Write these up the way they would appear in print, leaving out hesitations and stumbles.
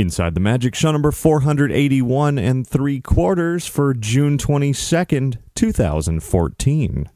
Inside the Magic, show number 481 and 3/4 for June 22nd, 2014.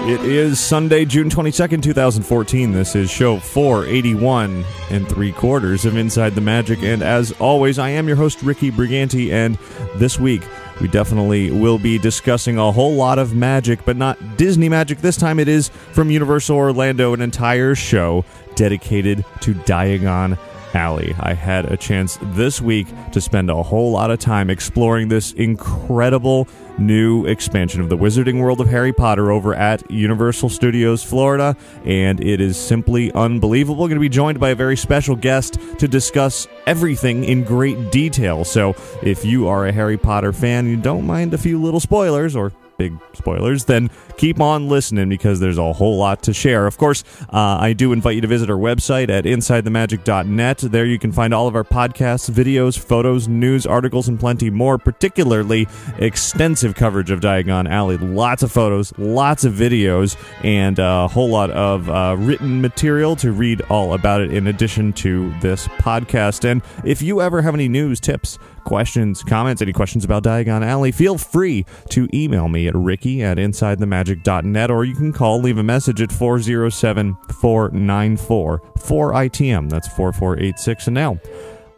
It is Sunday, June 22nd, 2014. This is show 481 and 3/4 of Inside the Magic. And as always, I am your host, Ricky Briganti, and this week we definitely will be discussing a whole lot of magic, but not Disney magic. This time it is from Universal Orlando, an entire show dedicated to Diagon Alley. I had a chance this week to spend a whole lot of time exploring this incredible new expansion of the Wizarding World of Harry Potter over at Universal Studios Florida, and it is simply unbelievable. We're going to be joined by a very special guest to discuss everything in great detail. So if you are a Harry Potter fan, you don't mind a few little spoilers, or big spoilers, then keep on listening because there's a whole lot to share. Of course, I do invite you to visit our website at InsideTheMagic.net. There you can find all of our podcasts, videos, photos, news, articles, and plenty more, particularly extensive coverage of Diagon Alley. Lots of photos, lots of videos, and a whole lot of written material to read all about it in addition to this podcast. And if you ever have any news, tips, questions, comments, any questions about Diagon Alley, feel free to email me at ricky@InsideTheMagic.net, or you can leave a message at 407-494-4ITM. That's 4486. And now,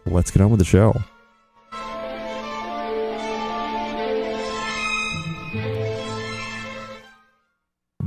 let's get on with the show.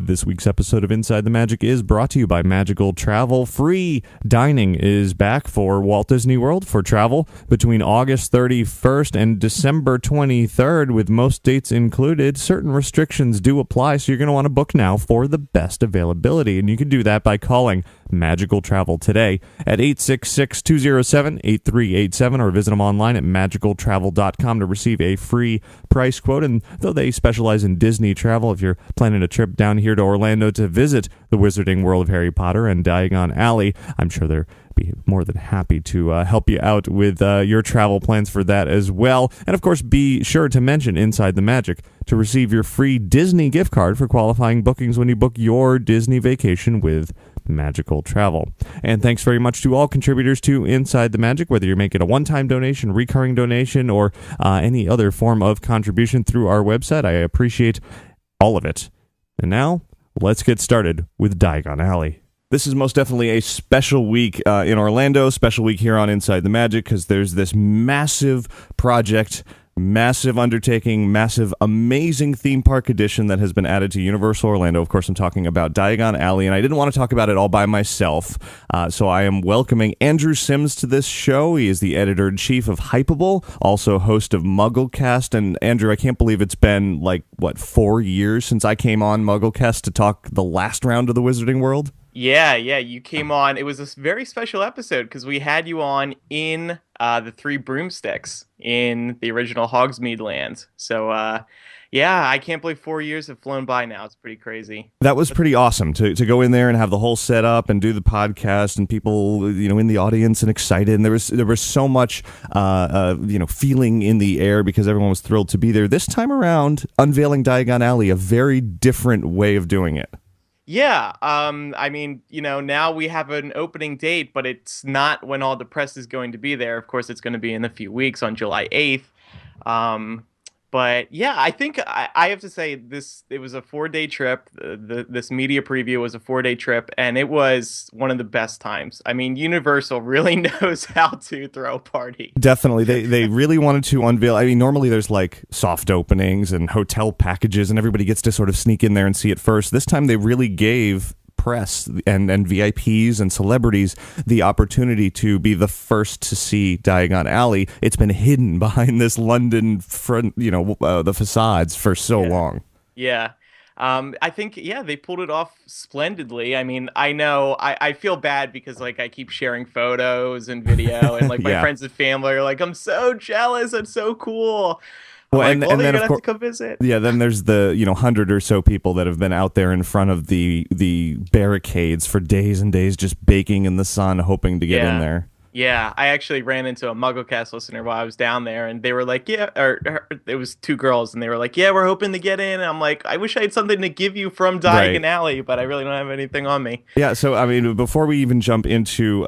This week's episode of Inside the Magic is brought to you by Magical Travel. Free dining is back for Walt Disney World for travel between August 31st and December 23rd, with most dates included. Certain restrictions do apply, so you're going to want to book now for the best availability, and you can do that by calling Magical Travel today at 866-207-8387, or visit them online at magicaltravel.com to receive a free price quote. And though they specialize in Disney travel, if you're planning a trip down here to Orlando to visit the Wizarding World of Harry Potter and Diagon Alley, I'm sure they're be more than happy to help you out with your travel plans for that as well. And of course, be sure to mention Inside the Magic to receive your free Disney gift card for qualifying bookings when you book your Disney vacation with Magical Travel. And thanks very much to all contributors to Inside the Magic, whether you're making a one-time donation, recurring donation, or any other form of contribution through our website. I appreciate all of it. And now, let's get started with Diagon Alley. This is most definitely a special week in Orlando, special week here on Inside the Magic, because there's this massive project, massive undertaking, massive, amazing theme park addition that has been added to Universal Orlando. Of course, I'm talking about Diagon Alley, and I didn't want to talk about it all by myself, so I am welcoming Andrew Sims to this show. He is the editor-in-chief of Hypable, also host of MuggleCast. And Andrew, I can't believe it's been, 4 years since I came on MuggleCast to talk the last round of the Wizarding World? Yeah, you came on. It was a very special episode because we had you on in the Three Broomsticks in the original Hogsmeade land. So, I can't believe 4 years have flown by now. It's pretty crazy. That was pretty awesome to go in there and have the whole setup and do the podcast and people, in the audience and excited. And there was so much, feeling in the air because everyone was thrilled to be there. This time around, unveiling Diagon Alley, a very different way of doing it. Yeah, now we have an opening date, but it's not when all the press is going to be there. Of course, it's going to be in a few weeks on July 8th. But yeah, I think I have to say it was a 4-day trip. This media preview was a 4-day trip, and it was one of the best times. I mean, Universal really knows how to throw a party. Definitely. They really wanted to unveil. I mean, normally there's soft openings and hotel packages, and everybody gets to sort of sneak in there and see it first. This time they really gave press and VIPs and celebrities the opportunity to be the first to see Diagon Alley. It's been hidden behind this London front, the facades for so long. Yeah. I think, they pulled it off splendidly. I mean, I know I feel bad because I keep sharing photos and video and my friends and family are like, I'm so jealous. It's so cool. Well, and then you're of course, have to come visit. Yeah, then there's the 100 or so people that have been out there in front of the barricades for days and days, just baking in the sun, hoping to get in there. Yeah, I actually ran into a MuggleCast listener while I was down there, and they were like, "Yeah," or it was two girls, and they were like, "Yeah, we're hoping to get in." And I'm like, "I wish I had something to give you from Right. Diagon Alley, but I really don't have anything on me." Yeah, so I mean, before we even jump into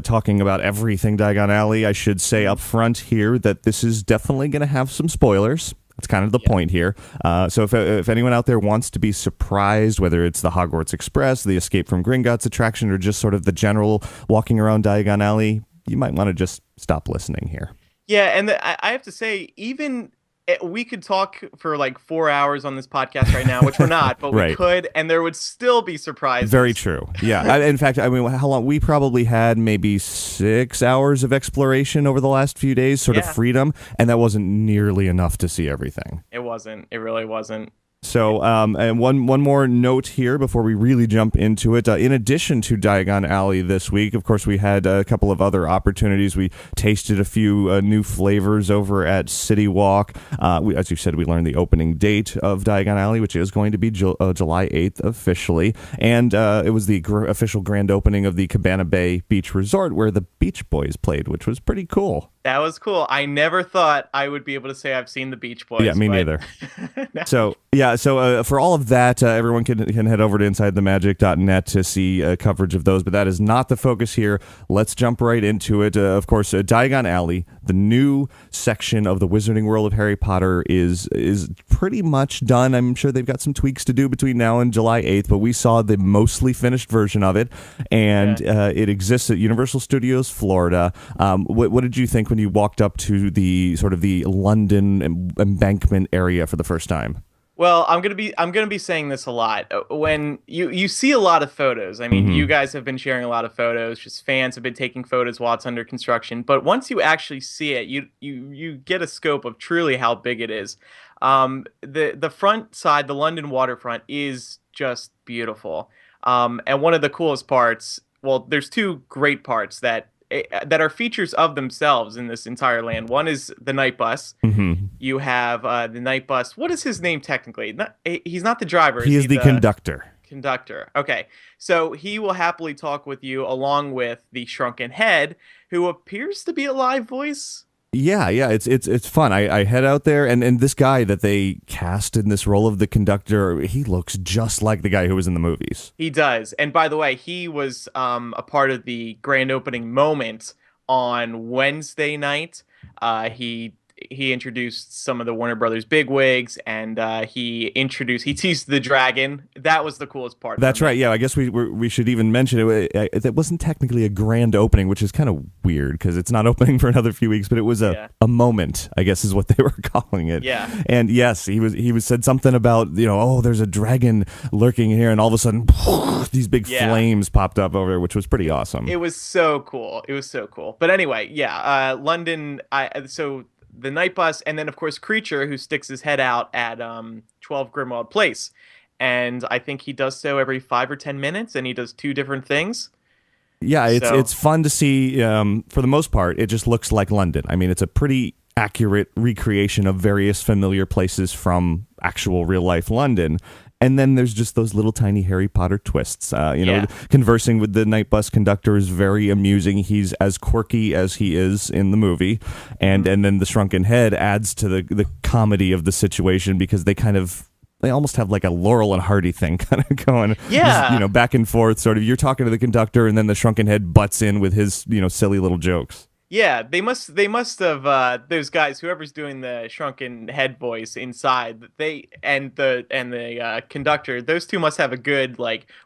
talking about everything Diagon Alley, I should say up front here that this is definitely going to have some spoilers. That's kind of the point here. So if anyone out there wants to be surprised, whether it's the Hogwarts Express, the Escape from Gringotts attraction, or just sort of the general walking around Diagon Alley, you might want to just stop listening here. Yeah, and I have to say, even we could talk for like 4 hours on this podcast right now, which we're not, but Right. we could, and there would still be surprises. Very true. Yeah. In fact, I mean, how long? We probably had maybe 6 hours of exploration over the last few days, sort of freedom, and that wasn't nearly enough to see everything. It wasn't. It really wasn't. So, and one more note here before we really jump into it. In addition to Diagon Alley this week, of course, we had a couple of other opportunities. We tasted a few new flavors over at City Walk. As you said, we learned the opening date of Diagon Alley, which is going to be July 8th officially. And it was the official grand opening of the Cabana Bay Beach Resort where the Beach Boys played, which was pretty cool. That was cool. I never thought I would be able to say I've seen the Beach Boys. Yeah, me neither. So, yeah, so for all of that, everyone can head over to InsideTheMagic.net to see coverage of those, but that is not the focus here. Let's jump right into it. Of course, Diagon Alley, the new section of the Wizarding World of Harry Potter, is pretty much done. I'm sure they've got some tweaks to do between now and July 8th, but we saw the mostly finished version of it, and it exists at Universal Studios Florida. What did you think when you walked up to the sort of the London embankment area for the first time? Well, I'm gonna be saying this a lot. When you see a lot of photos, I mean, you guys have been sharing a lot of photos. Just fans have been taking photos while it's under construction. But once you actually see it, you get a scope of truly how big it is. The front side, the London waterfront, is just beautiful. And one of the coolest parts, well, there's two great parts that are features of themselves in this entire land. One is the night bus. You have the night bus. What is his name technically? He's not the driver. He is the conductor. Conductor. Okay. So he will happily talk with you along with the shrunken head, who appears to be a live voice. Yeah, it's fun. I head out there, and this guy that they cast in this role of the conductor, he looks just like the guy who was in the movies. He does. And by the way, he was a part of the grand opening moment on Wednesday night. He introduced some of the Warner Brothers bigwigs, and he teased the dragon. That was the coolest part. That's right. Yeah, I guess we should even mention it wasn't technically a grand opening, which is kind of weird because it's not opening for another few weeks. But it was a moment, I guess, is what they were calling it. Yeah. And yes, he said something about oh, there's a dragon lurking here, and all of a sudden these big flames popped up over there, which was pretty awesome. It was so cool. But anyway, London. So the night bus, and then of course Creature, who sticks his head out at 12 Grimmauld Place, and I think he does so every 5 or 10 minutes, and he does two different things. Yeah, it's fun to see. For the most part, it just looks like London. I mean, it's a pretty accurate recreation of various familiar places from actual real life London. And then there's just those little tiny Harry Potter twists. Conversing with the night bus conductor is very amusing. He's as quirky as he is in the movie. And then the shrunken head adds to the comedy of the situation because they almost have like a Laurel and Hardy thing kind of going. Yeah. Just, back and forth sort of. You're talking to the conductor and then the shrunken head butts in with his, silly little jokes. Yeah, they must have those guys, whoever's doing the shrunken head voice inside, and the conductor, those two must have a good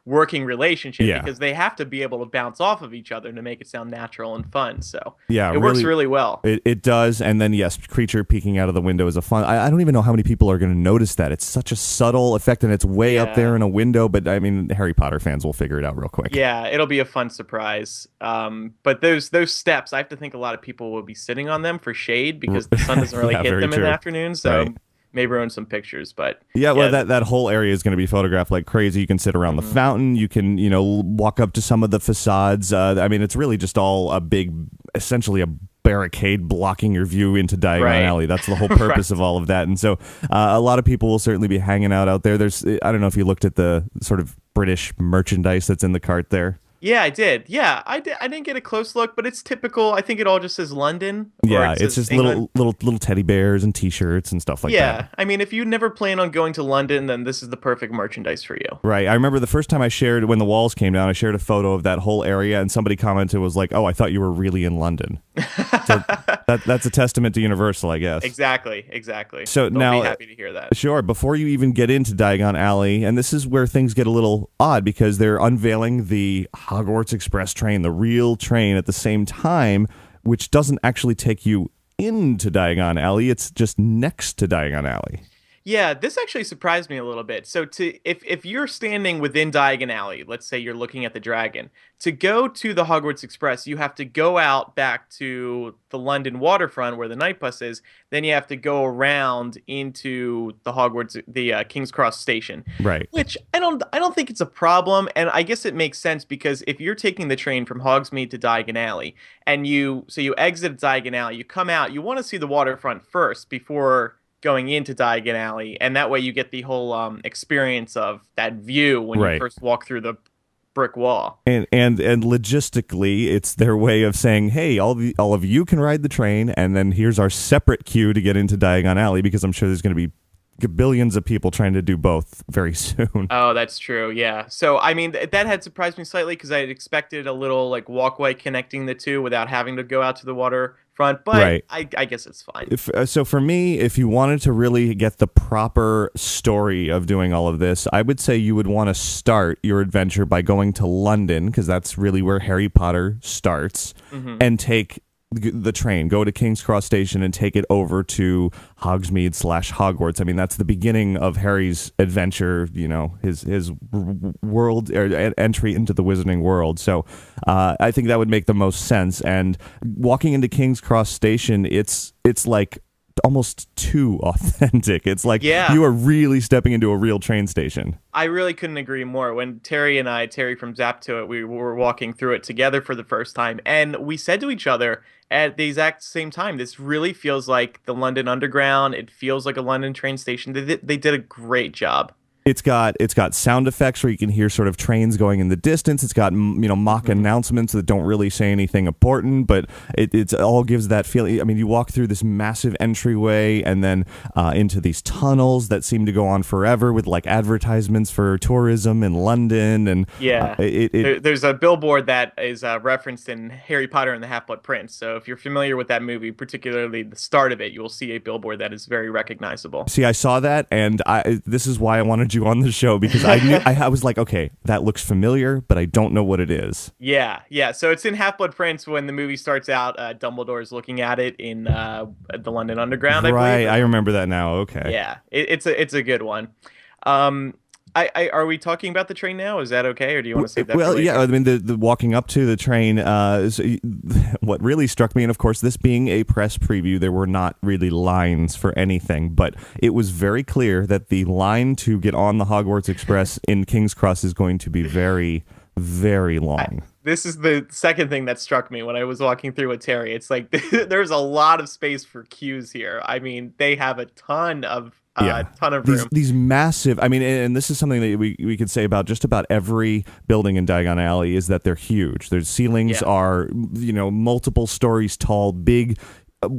working relationship because they have to be able to bounce off of each other to make it sound natural and fun. So it works really well. It does, and then yes, Creature peeking out of the window is a fun. I don't even know how many people are going to notice that. It's such a subtle effect, and it's way up there in a window. But I mean, Harry Potter fans will figure it out real quick. Yeah, it'll be a fun surprise. But those steps, I have to think a lot of people will be sitting on them for shade because the sun doesn't really hit them in the afternoon, so may ruin some pictures. But well, that whole area is going to be photographed like crazy. You can sit around the fountain, you can walk up to some of the facades. I mean, it's really just all essentially a barricade blocking your view into Diagon Alley. That's the whole purpose of all of that. And so a lot of people will certainly be hanging out there. I don't know if you looked at the sort of British merchandise that's in the cart there. Yeah, I did. Yeah, I did. I didn't get a close look, but it's typical. I think it all just says London or Yeah, it it's says just England. little teddy bears and T-shirts and stuff like that. Yeah, I mean, if you never plan on going to London, then this is the perfect merchandise for you. Right. I remember the first time I shared when the walls came down, I shared a photo of that whole area, and somebody commented was like, "Oh, I thought you were really in London." So that's a testament to Universal, I guess. Exactly, exactly. So They'll be now, happy to hear that. sure, before you even get into Diagon Alley, and this is where things get a little odd because they're unveiling the Hogwarts Express train, the real train, at the same time, which doesn't actually take you into Diagon Alley. It's just next to Diagon Alley. Yeah, this actually surprised me a little bit. So if you're standing within Diagon Alley, let's say you're looking at the dragon, to go to the Hogwarts Express, you have to go out back to the London waterfront where the night bus is. Then you have to go around into the Hogwarts, the King's Cross station. Right. Which I don't think it's a problem, and I guess it makes sense because if you're taking the train from Hogsmeade to Diagon Alley, and you exit Diagon Alley, you come out, you want to see the waterfront first before going into Diagon Alley, and that way you get the whole experience of that view when you Right. first walk through the brick wall. And logistically, it's their way of saying, "Hey, all of you can ride the train, and then here's our separate queue to get into Diagon Alley," because I'm sure there's going to be billions of people trying to do both very soon. Oh, that's true. Yeah. So, I mean, that had surprised me slightly because I had expected a little like walkway connecting the two without having to go out to the waterfront, but Right. I guess it's fine. So for me, if you wanted to really get the proper story of doing all of this, I would say you would want to start your adventure by going to London, because that's really where Harry Potter starts, and take the train, go to King's Cross Station and take it over to Hogsmeade / Hogwarts. I mean, that's the beginning of Harry's adventure, you know, his world entry into the wizarding world. So I think that would make the most sense. And walking into King's Cross Station, it's like almost too authentic. It's like Yeah. you are really stepping into a real train station. I really couldn't agree more. When Terry from Zap to It, we were walking through it together for the first time, and we said to each other at the exact same time, this really feels like the London Underground. It feels like a London train station. They did a great job. It's got sound effects where you can hear sort of trains going in the distance. It's got mock announcements that don't really say anything important, but it all gives that feeling. I mean, you walk through this massive entryway and then into these tunnels that seem to go on forever with like advertisements for tourism in London, and Yeah. There's a billboard that is referenced in Harry Potter and the Half-Blood Prince. So if you're familiar with that movie, particularly the start of it, you will see a billboard that is very recognizable. See, I saw that, and this is why I wanted you on the show, because I was like, okay, that looks familiar, but I don't know what it is. Yeah, yeah. So it's in Half-Blood Prince when the movie starts out. Dumbledore's looking at it in the London Underground, I Right, believe. I remember that now. Okay. Yeah, it's a good one. Are we talking about the train now? Is that okay, or do you want to save that for Well, later? yeah, I mean, the walking up to the train, what really struck me, and of course, this being a press preview, there were not really lines for anything, but it was very clear that the line to get on the Hogwarts Express in King's Cross is going to be very, very long. This is the second thing that struck me when I was walking through with Terry. It's like there's a lot of space for queues here. I mean, they have a ton of room. These massive, I mean, and this is something that we could say about just about every building in Diagon Alley, is that they're huge. Their ceilings are, multiple stories tall, big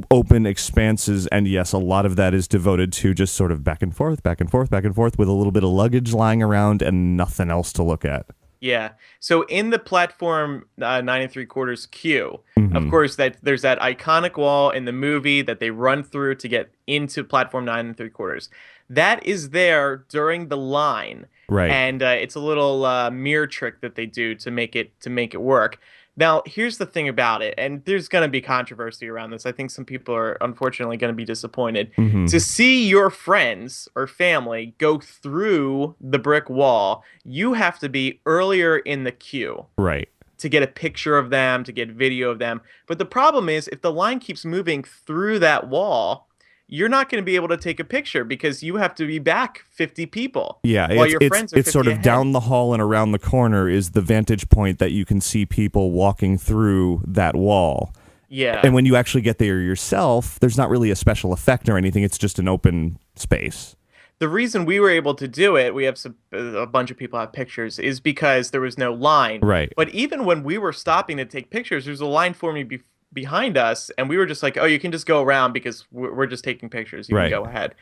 open expanses, and yes, a lot of that is devoted to just sort of back and forth, back and forth, back and forth, with a little bit of luggage lying around and nothing else to look at. Yeah. So in the platform 9 3/4 queue, of course, that there's that iconic wall in the movie that they run through to get into platform 9 3/4. That is there during the line, Right. and it's a little mirror trick that they do to make it work. Now, here's the thing about it, and there's going to be controversy around this. I think some people are unfortunately going to be disappointed. To see your friends or family go through the brick wall, you have to be earlier in the queue Right. to get a picture of them, to get video of them. But the problem is, if the line keeps moving through that wall, you're not going to be able to take a picture because you have to be back 50 people. Yeah, while your friends are it's sort 50 of ahead. down the hall and around the corner is the vantage point that you can see people walking through that wall. Yeah. And when you actually get there yourself, there's not really a special effect or anything. It's just an open space. the reason we were able to do it, we have a bunch of people have pictures, is because there was no line. Right. But even when we were stopping to take pictures, there's a line forming behind us, and we were just like, "Oh, you can just go around because we're just taking pictures. You Right. can go ahead."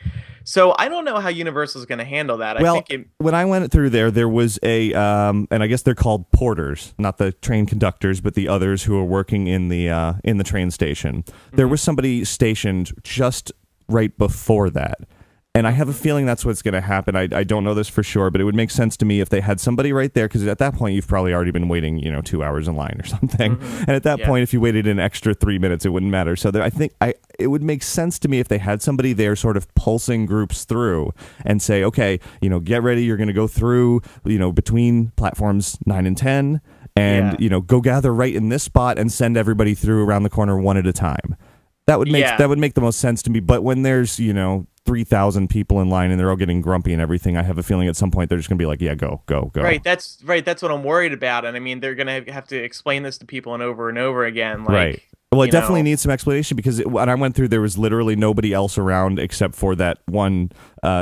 So I don't know how Universal is going to handle that. I Well, think when I went through there was a, and I guess they're called porters, not the train conductors, but the others who are working in the train station. There was somebody stationed just right before that. And I have a feeling that's what's going to happen. I don't know this for sure, but it would make sense to me if they had somebody right there, because at that point you've probably already been waiting, 2 hours in line or something. And at that point, if you waited an extra 3 minutes, it wouldn't matter. So I think it would make sense to me if they had somebody there sort of pulsing groups through and say, okay, get ready. You're going to go through, between platforms 9 and 10 and, go gather right in this spot and send everybody through around the corner one at a time. That would make the most sense to me. But when there's 3,000 people in line and they're all getting grumpy and everything, I have a feeling at some point they're just gonna be like, yeah, go. Right. That's what I'm worried about. And I mean, they're gonna have to explain this to people and over again. Like, right. Well, it definitely needs some explanation, because when I went through, there was literally nobody else around except for that one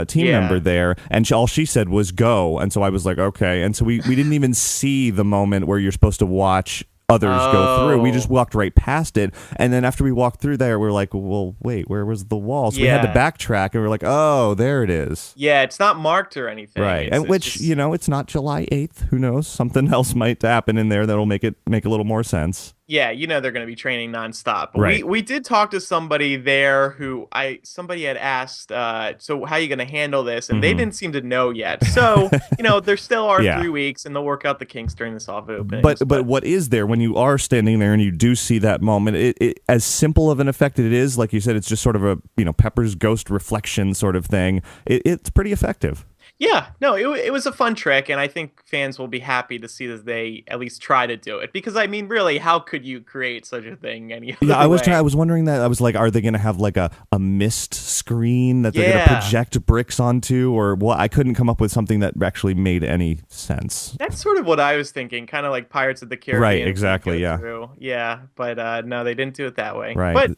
team member there, and all she said was go. And so I was like, okay. And so we didn't even see the moment where you're supposed to watch others go through. We just walked right past it, and then after we walked through there, we were like, well, wait, where was the wall? So we had to backtrack, and we were like, oh, there it is. Yeah, it's not marked or anything. Right, and which just... it's not July 8th. Who knows? Something else might happen in there that'll make a little more sense. Yeah, they're going to be training nonstop. But right. We did talk to somebody there who somebody had asked, so how are you going to handle this? And they didn't seem to know yet. So, there still are 3 weeks, and they'll work out the kinks during the soft opening. But what is there when you are standing there and you do see that moment? It as simple of an effect it is, like you said, it's just sort of a Pepper's ghost reflection sort of thing. It's pretty effective. Yeah, no, it was a fun trick, and I think fans will be happy to see that they at least try to do it. Because I mean, really, how could you create such a thing any other way? I was wondering that. I was like, are they going to have like a mist screen that they're going to project bricks onto, or what? I couldn't come up with something that actually made any sense. That's sort of what I was thinking, kind of like Pirates of the Caribbean. Right, exactly, yeah. Through. Yeah, but no, they didn't do it that way. Right. But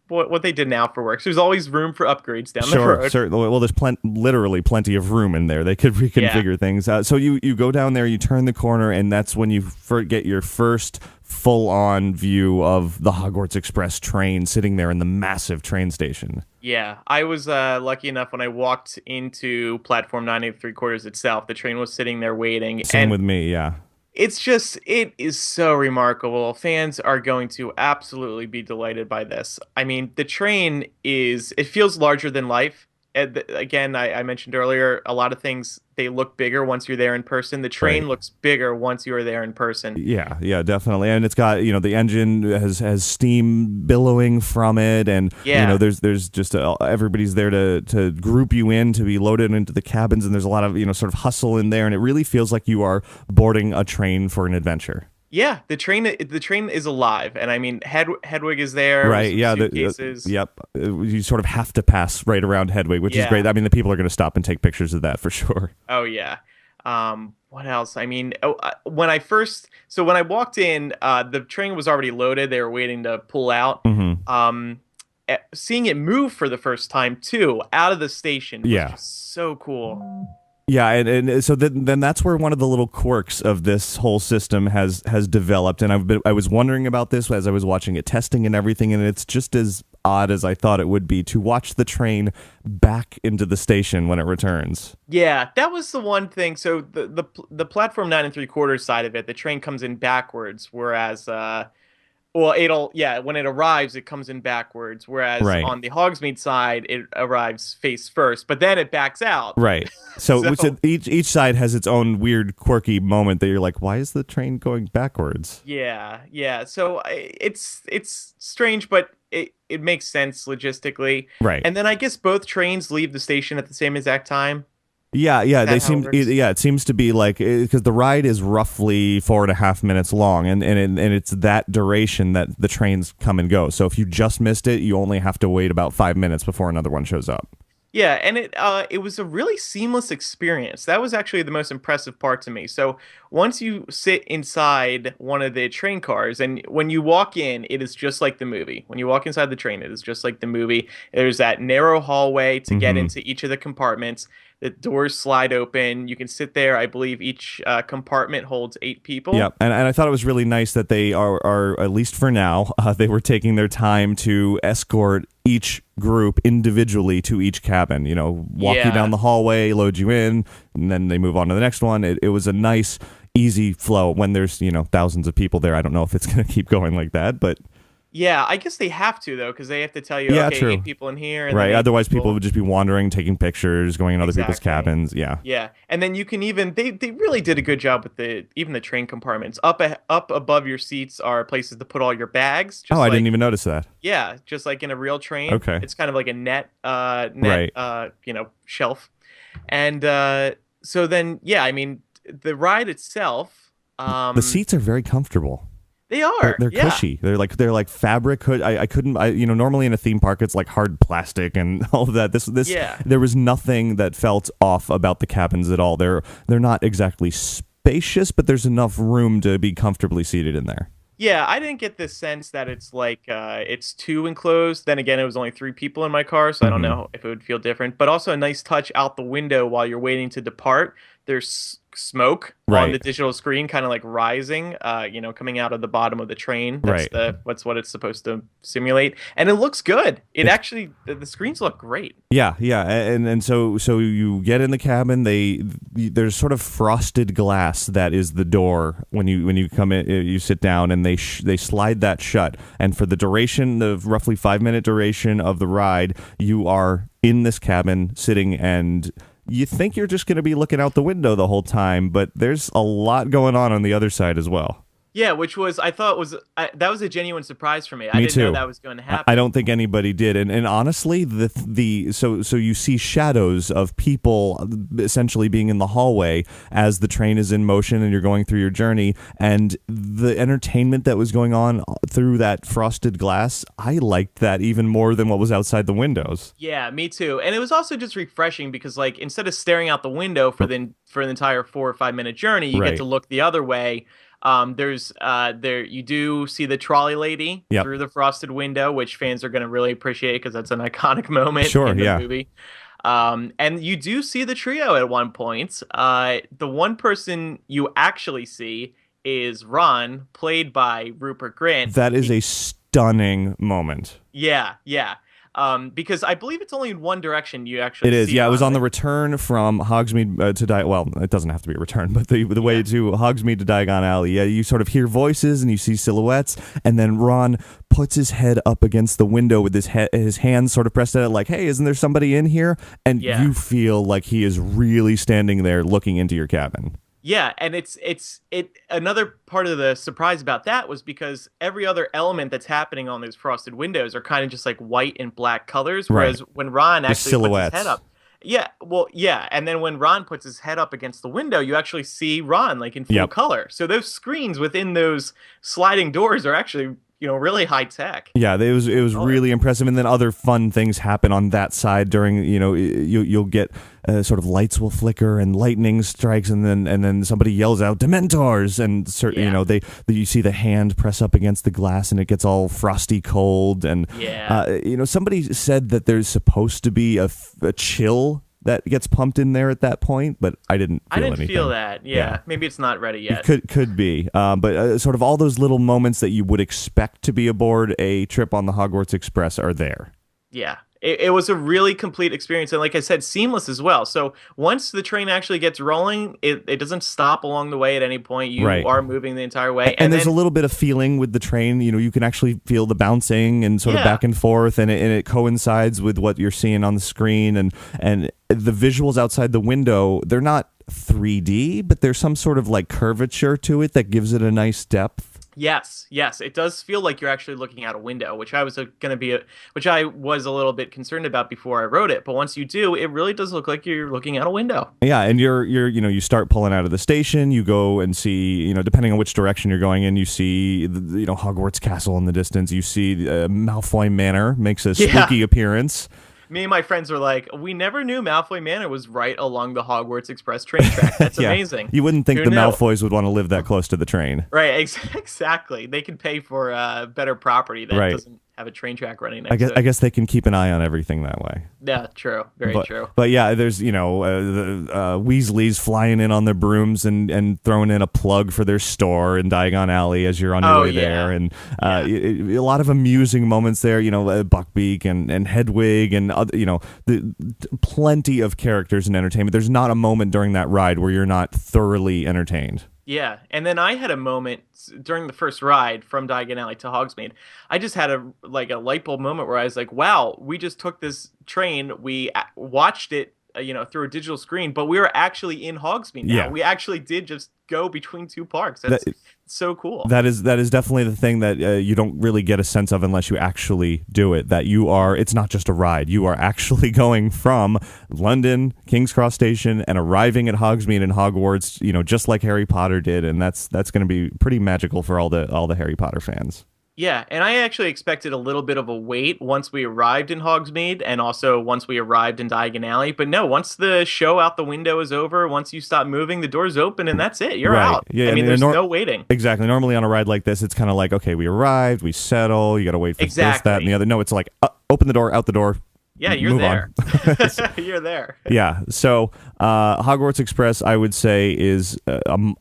what they did now for works. There's always room for upgrades down the road. Sure. Well, there's literally plenty of room in there. They could reconfigure things. So you go down there, you turn the corner, and that's when you get your first full-on view of the Hogwarts Express train sitting there in the massive train station. Yeah, I was lucky enough when I walked into platform 9 3/4 itself. The train was sitting there waiting. Same with me, yeah. It is so remarkable. Fans are going to absolutely be delighted by this. I mean, the train it feels larger than life. Again, I mentioned earlier, a lot of things, they look bigger once you're there in person. The train looks bigger once you are there in person. Yeah, definitely. And it's got, the engine has steam billowing from it, and there's just everybody's there to group you in to be loaded into the cabins, and there's a lot of sort of hustle in there, and it really feels like you are boarding a train for an adventure. Yeah, the train is alive, and I mean Hedwig is there. Right. Yeah. Yep. You sort of have to pass right around Hedwig, which is great. I mean, the people are going to stop and take pictures of that for sure. Oh yeah. What else? I mean, when I walked in, the train was already loaded. They were waiting to pull out. Seeing it move for the first time too, out of the station, was just so cool. Yeah, and so then that's where one of the little quirks of this whole system has developed, and I was wondering about this as I was watching it testing and everything, and it's just as odd as I thought it would be to watch the train back into the station when it returns. Yeah, that was the one thing. So the platform 9 3/4 side of it, the train comes in backwards, whereas when it arrives, it comes in backwards. Whereas on the Hogsmeade side, it arrives face first, but then it backs out. Right. So each side has its own weird, quirky moment that you're like, why is the train going backwards? Yeah. So it's strange, but it makes sense logistically. Right. And then I guess both trains leave the station at the same exact time. Yeah, it seems to be like, because the ride is roughly 4.5 minutes long, and it's that duration that the trains come and go. So if you just missed it, you only have to wait about 5 minutes before another one shows up. Yeah, and it was a really seamless experience. That was actually the most impressive part to me. So once you sit inside one of the train cars, and when you walk in, it is just like the movie. When you walk inside the train, it is just like the movie. There's that narrow hallway to get Hmm. into each of the compartments. The doors slide open. You can sit there. I believe each compartment holds 8 people. Yeah, and I thought it was really nice that they are at least for now, they were taking their time to escort each group individually to each cabin. You know, walk you Yeah. down the hallway, load you in, and then they move on to the next one. It was a nice, easy flow. When there's thousands of people there, I don't know if it's going to keep going like that, but Yeah, I guess they have to though, because they have to tell you, yeah, okay, true. 8 people in here, and then Right. eight Otherwise, people people. would just be wandering, taking pictures, going in other people's Exactly. cabins. Yeah. Yeah, and then you can even they really did a good job with the train compartments. Up above your seats are places to put all your bags, Oh, just I didn't like even notice that. yeah, just like in a real train. Okay. It's kind of like a net Right. shelf. And so then yeah, I mean the ride itself, The seats are very comfortable. they They're, are. they're Yeah. cushy. They're like fabric. I couldn't. Normally in a theme park it's like hard plastic and all of that. This Yeah. there was nothing that felt off about the cabins at all. They're not exactly spacious, but there's enough room to be comfortably seated in there. Yeah, I didn't get the sense that it's like it's too enclosed. Then again, it was only 3 people in my car, so I don't Hmm. know if it would feel different. But also a nice touch out the window while you're waiting to depart. There's smoke on the Right. digital screen, kind of like rising, coming out of the bottom of the train. Right. That's what it's supposed to simulate, and it looks good. It It's actually the screens look great. Yeah, and so you get in the cabin. There's sort of frosted glass that is the door when you come in. You sit down and they slide that shut. And for the duration, the roughly 5 minute duration of the ride, you are in this cabin sitting, and you think you're just going to be looking out the window the whole time, but there's a lot going on the other side as well. Yeah, which was I thought was that was a genuine surprise for me. I Me didn't know too. that was going to I happen. don't think anybody did, and honestly, so you see shadows of people essentially being in the hallway as the train is in motion and you're going through your journey, and the entertainment that was going on through that frosted glass, I liked that even more than what was outside the windows. Yeah, me too. And it was also just refreshing because like instead of staring out the window for an entire 4 or 5 minute journey, you get Right. to look the other way. There's there you do see the trolley lady Yep. through the frosted window, which fans are going to really appreciate because that's an iconic moment Sure. in the Yeah. movie. And you do see the trio at one point. The one person you actually see is Ron, played by Rupert Grint. That is a stunning moment. Yeah, yeah. Because I believe it's only in one direction you actually It is, see yeah. It was Ron, on the right? return from Hogsmeade to Diagon. Well, it doesn't have to be a return, but the way Yeah. to Hogsmeade to Diagon Alley. Yeah, you sort of hear voices and you see silhouettes, and then Ron puts his head up against the window with his hands sort of pressed at it, like, "Hey, isn't there somebody in here?" And Yeah. you feel like he is really standing there looking into your cabin. Yeah, and it's another part of the surprise about that was because every other element that's happening on those frosted windows are kind of just like white and black colors, Right. whereas when Ron actually puts his silhouettes. head up, yeah, well, yeah, and then when Ron puts his head up against the window, you actually see Ron like in full Yep. color. So those screens within those sliding doors are actually, really high tech. Yeah, it was Oh, really impressive, and then other fun things happen on that side during you'll get sort of lights will flicker and lightning strikes, and then somebody yells out Dementors, and Yeah. you see the hand press up against the glass and it gets all frosty cold, and Yeah. somebody said that there's supposed to be a chill that gets pumped in there at that point, but I didn't I feel didn't anything. feel that. Yeah. Yeah. Maybe it's not ready It yet. could be, but sort of all those little moments that you would expect to be aboard a trip on the Hogwarts Express are there. Yeah. It was a really complete experience. And like I said, seamless as well. So once the train actually gets rolling, it doesn't stop along the way at any point. You Right. are moving the entire way. And there's then, a little bit of feeling with the train. You can actually feel the bouncing and sort of Yeah. back and forth, and it coincides with what you're seeing on the screen. And the visuals outside the window, they're not 3D, but there's some sort of like curvature to it that gives it a nice depth. yes, it does feel like you're actually looking out a window, which I was which I was a little bit concerned about before I wrote it. But once you do, it really does look like you're looking out a window. Yeah, and you start pulling out of the station. You go and see, depending on which direction you're going in, you see Hogwarts Castle in the distance. You see Malfoy Manor makes a Yeah. spooky appearance. Me and my friends were like, we never knew Malfoy Manor was right along the Hogwarts Express train track. That's Yeah, amazing. you wouldn't think Who the knew? Malfoys would want to live that close to the train. Right, exactly. They can pay for better property that Right. doesn't have a train track running I next guess to I it. guess they can keep an eye on everything that way. Yeah, true. Very But true. but yeah, there's the Weasleys flying in on their brooms and throwing in a plug for their store in Diagon Alley as you're on your Oh way yeah. there, and Yeah. a lot of amusing moments there. Buckbeak and Hedwig and other, plenty of characters and entertainment. There's not a moment during that ride where you're not thoroughly entertained. Yeah, and then I had a moment during the first ride from Diagon Alley to Hogsmeade. I just had a light bulb moment where I was like, "Wow, we just took this train, we watched it, through a digital screen, but we are actually in Hogsmeade now. Yeah. We actually did just go between two parks. That- That's so cool." That is definitely the thing that you don't really get a sense of unless you actually do it. That it's not just a ride. You are actually going from London, King's Cross Station, and arriving at Hogsmeade and Hogwarts. Just like Harry Potter did, and that's going to be pretty magical for all the Harry Potter fans. Yeah, and I actually expected a little bit of a wait once we arrived in Hogsmeade and also once we arrived in Diagon Alley. But no, once the show out the window is over, once you stop moving, the doors open and that's it. You're Right. out. Yeah, I mean, and there's no waiting. Exactly. Normally on a ride like this, it's kind of like, okay, we arrived, we settle, you got to wait for this, that, and the other. No, it's like, open the door, out the door. Yeah, you're move there. on. You're there. Yeah. So Hogwarts Express, I would say, is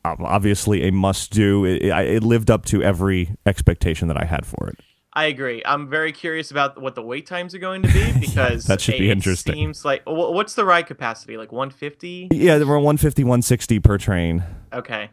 obviously a must-do. It lived up to every expectation that I had for it. I agree. I'm very curious about what the wait times are going to be because that should be interesting. It seems like what's the ride capacity? Like 150? Yeah, there were 150, 160 per train. Okay.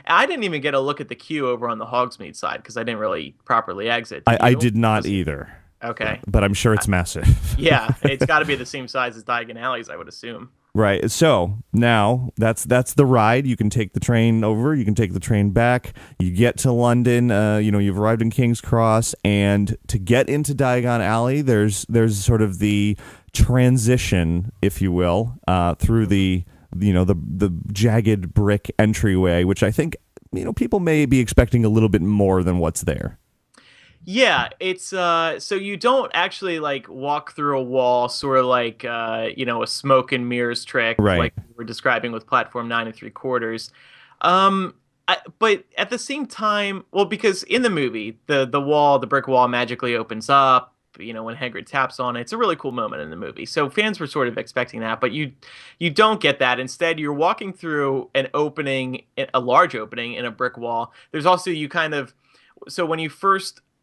I didn't even get a look at the queue over on the Hogsmeade side because I didn't really properly exit. I did not either. Okay. But I'm sure it's massive. Yeah, it's got to be the same size as Diagon Alleys, I would assume. Right. So now that's the ride. You can take the train over. You can take the train back. You get to London. You've arrived in King's Cross, and to get into Diagon Alley, there's sort of the transition, if you will, through the jagged brick entryway, which I think people may be expecting a little bit more than what's there. Yeah, it's so you don't actually like walk through a wall, sort of like a smoke and mirrors trick, Right. like we were describing with platform 9 3/4. But at the same time, well, because in the movie, the brick wall magically opens up, when Hagrid taps on it. It's a really cool moment in the movie. So fans were sort of expecting that, but you don't get that. Instead, you're walking through an opening, a large opening in a brick wall. There's also so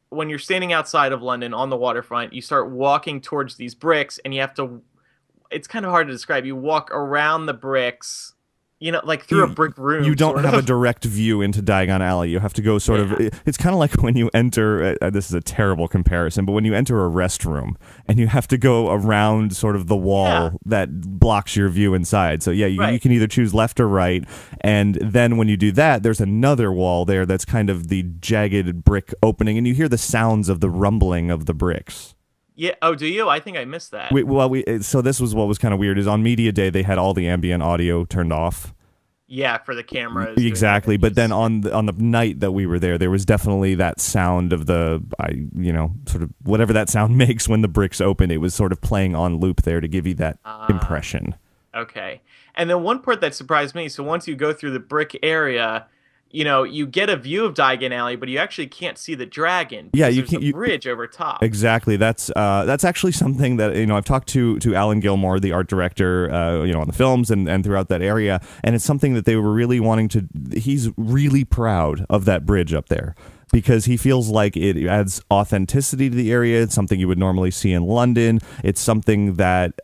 when you're standing outside of London on the waterfront, you start walking towards these bricks and it's kind of hard to describe. You walk around the bricks, like through a brick room. You don't have a direct view into Diagon Alley. You have to go sort of. It's kind of like when you enter. This is a terrible comparison, but when you enter a restroom and you have to go around sort of the wall that blocks your view inside. So yeah, you can either choose left or right, and then when you do that, there's another wall there that's kind of the jagged brick opening, and you hear the sounds of the rumbling of the bricks. Yeah. Oh, do you? I think I missed that. So this was what was kind of weird is on Media Day they had all the ambient audio turned off. Yeah, for the cameras. Exactly, but then on the night that we were there was definitely that sound of sort of whatever that sound makes when the bricks open. It was sort of playing on loop there to give you that impression. Okay. And then one part that surprised me, so once you go through the brick area, you get a view of Diagon Alley, but you actually can't see the dragon. Yeah, there's a bridge over top. Exactly. That's actually something that I've talked to Alan Gilmore, the art director, on the films and throughout that area, and it's something that they were really wanting to. He's really proud of that bridge up there because he feels like it adds authenticity to the area. It's something you would normally see in London. It's something that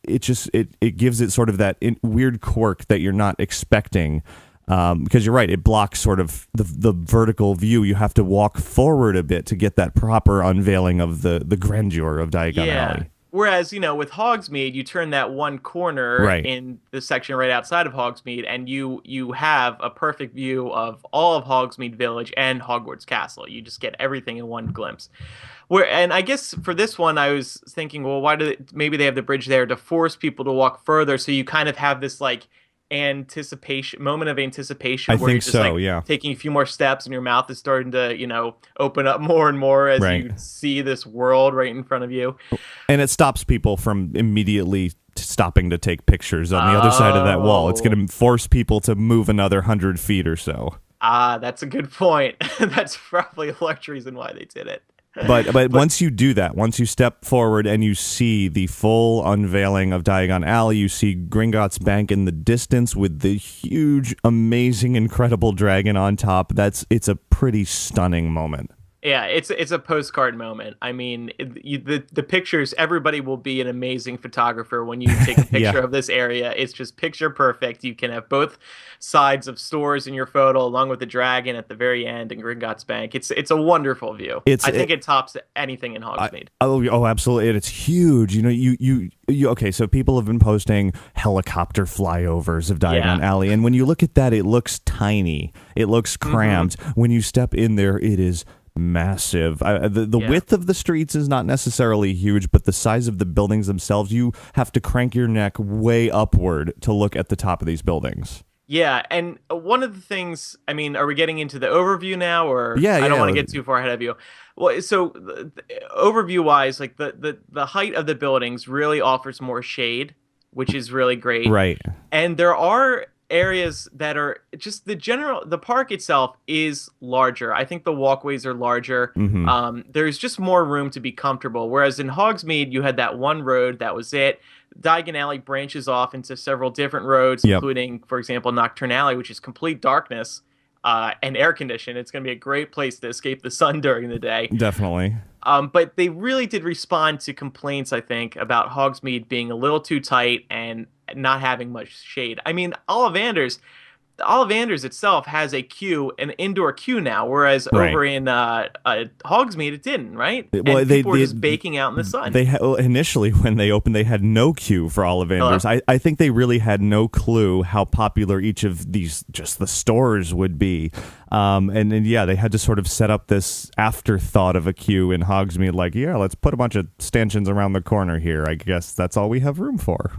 it gives it sort of that weird quirk that you're not expecting. Because you're right, it blocks sort of the vertical view. You have to walk forward a bit to get that proper unveiling of the grandeur of Diagon Alley. Whereas, with Hogsmeade, you turn that one corner in the section right outside of Hogsmeade, and you have a perfect view of all of Hogsmeade Village and Hogwarts Castle. You just get everything in one glimpse. And I guess for this one, I was thinking, well, maybe they have the bridge there to force people to walk further, so you kind of have this like moment of I anticipation where you're think just so, like yeah. taking a few more steps and your mouth is starting to, open up more and more as Right. you see this world right in front of you. And it stops people from immediately stopping to take pictures on the other side of that wall. It's Oh, going to force people to move another 100 feet or so. that's a good point. That's probably a large reason why they did it. But But once you do that, once you step forward and you see the full unveiling of Diagon Alley, you see Gringotts Bank in the distance with the huge, amazing, incredible dragon on top. It's a pretty stunning moment. yeah, it's a postcard moment. I mean, the pictures. Everybody will be an amazing photographer when you take a picture Yeah. of this area. It's just picture perfect. You can have both sides of stores in your photo, along with the dragon at the very end and Gringotts Bank. It's a wonderful view. I think it tops anything in Hogsmeade. Oh, absolutely. And it's huge. You know, you okay, so people have been posting helicopter flyovers of Diagon Alley, and when you look at that, it looks tiny. It looks cramped. When you step in there, it is massive. The width of the streets is not necessarily huge, but the size of the buildings themselves, you have to crank your neck way upward to look at the top of these buildings. Yeah, and one of the things, I mean, are we getting into the overview now, or Yeah, I don't yeah. want to get too far ahead of you. Well, so overview wise, like the height of the buildings really offers more shade, which is really great. Right. And there are areas that are just the park itself is larger. I think the walkways are larger. There's just more room to be comfortable. Whereas in Hogsmeade, you had that one road, that was it. Diagon Alley branches off into several different roads, Yep. including, for example, Nocturne Alley, which is complete darkness and air conditioned. It's going to be a great place to escape the sun during the day. Definitely. But they really did respond to complaints, I think, about Hogsmeade being a little too tight and not having much shade. I mean, Ollivanders itself has a queue, an indoor queue now, whereas Right. over in Hogsmeade it didn't, right? Well, And people were just baking out in the sun. Initially when they opened, they had no queue for Ollivanders. I think they really had no clue how popular each of these, just the stores, would be. And yeah, they had to sort of set up this afterthought of a queue in Hogsmeade, like, yeah, let's put a bunch of stanchions around the corner here. I guess that's all we have room for.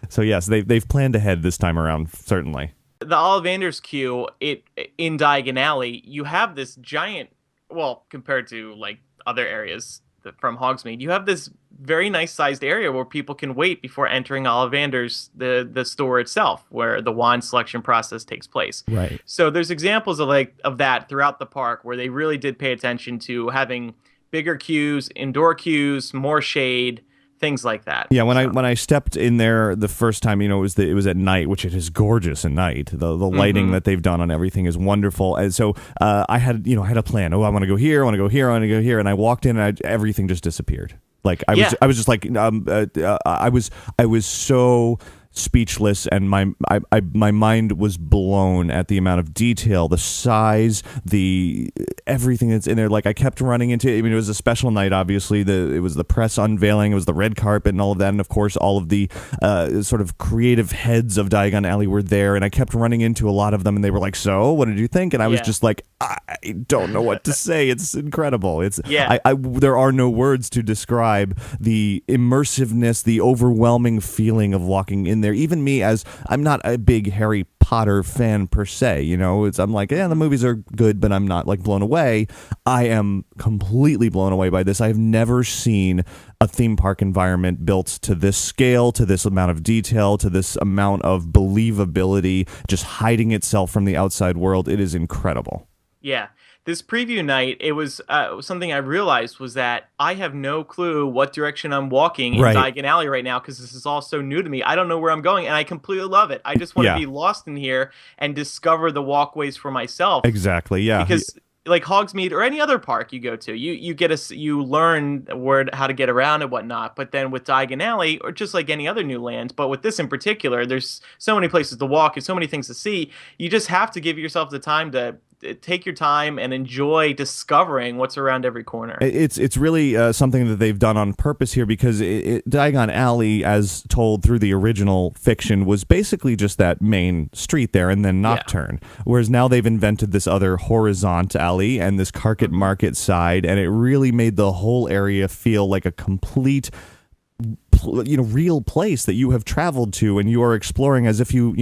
So yes, they've planned ahead this time around, certainly. The Ollivanders queue, in Diagon Alley, you have this giant, well, compared to like other areas from Hogsmeade, you have this very nice sized area where people can wait before entering Ollivanders, the store itself, where the wand selection process takes place. Right. So there's examples of that throughout the park where they really did pay attention to having bigger queues, indoor queues, more shade, things like that. Yeah, when I stepped in there the first time, it was at night, which it is gorgeous at night. The lighting that they've done on everything is wonderful, and so I had a plan. Oh, I want to go here, I want to go here, I want to go here, and I walked in, and everything just disappeared. Like I was just like I was so speechless, and my mind was blown at the amount of detail, the size, the everything that's in there. Like I kept running into, I mean, it was a special night, obviously. It was the press unveiling, it was the red carpet and all of that, and of course all of the sort of creative heads of Diagon Alley were there, and I kept running into a lot of them, and they were like, so what did you think? And I was just like, I don't know what to say. It's incredible. There are no words to describe the immersiveness, the overwhelming feeling of walking in there. Even me, as I'm not a big Harry Potter fan per se, I'm like, yeah, the movies are good, but I'm not like blown away. I am completely blown away by this. I've never seen a theme park environment built to this scale, to this amount of detail, to this amount of believability, just hiding itself from the outside world. It is incredible. Yeah. This preview night, it was something I realized was that I have no clue what direction I'm walking in Diagon Alley right now, because this is all so new to me. I don't know where I'm going, and I completely love it. I just want to be lost in here and discover the walkways for myself. Exactly, yeah. Because like Hogsmeade or any other park you go to, you learn how to get around and whatnot. But then with Diagon Alley, or just like any other new land, but with this in particular, there's so many places to walk and so many things to see. You just have to give yourself the time to take your time and enjoy discovering what's around every corner. It's really something that they've done on purpose here, because Diagon Alley, as told through the original fiction, was basically just that main street there and then Nocturne. Whereas now they've invented this other horizontal alley and this Carpet Market side, and it really made the whole area feel like a complete real place that you have traveled to, and you are exploring as if you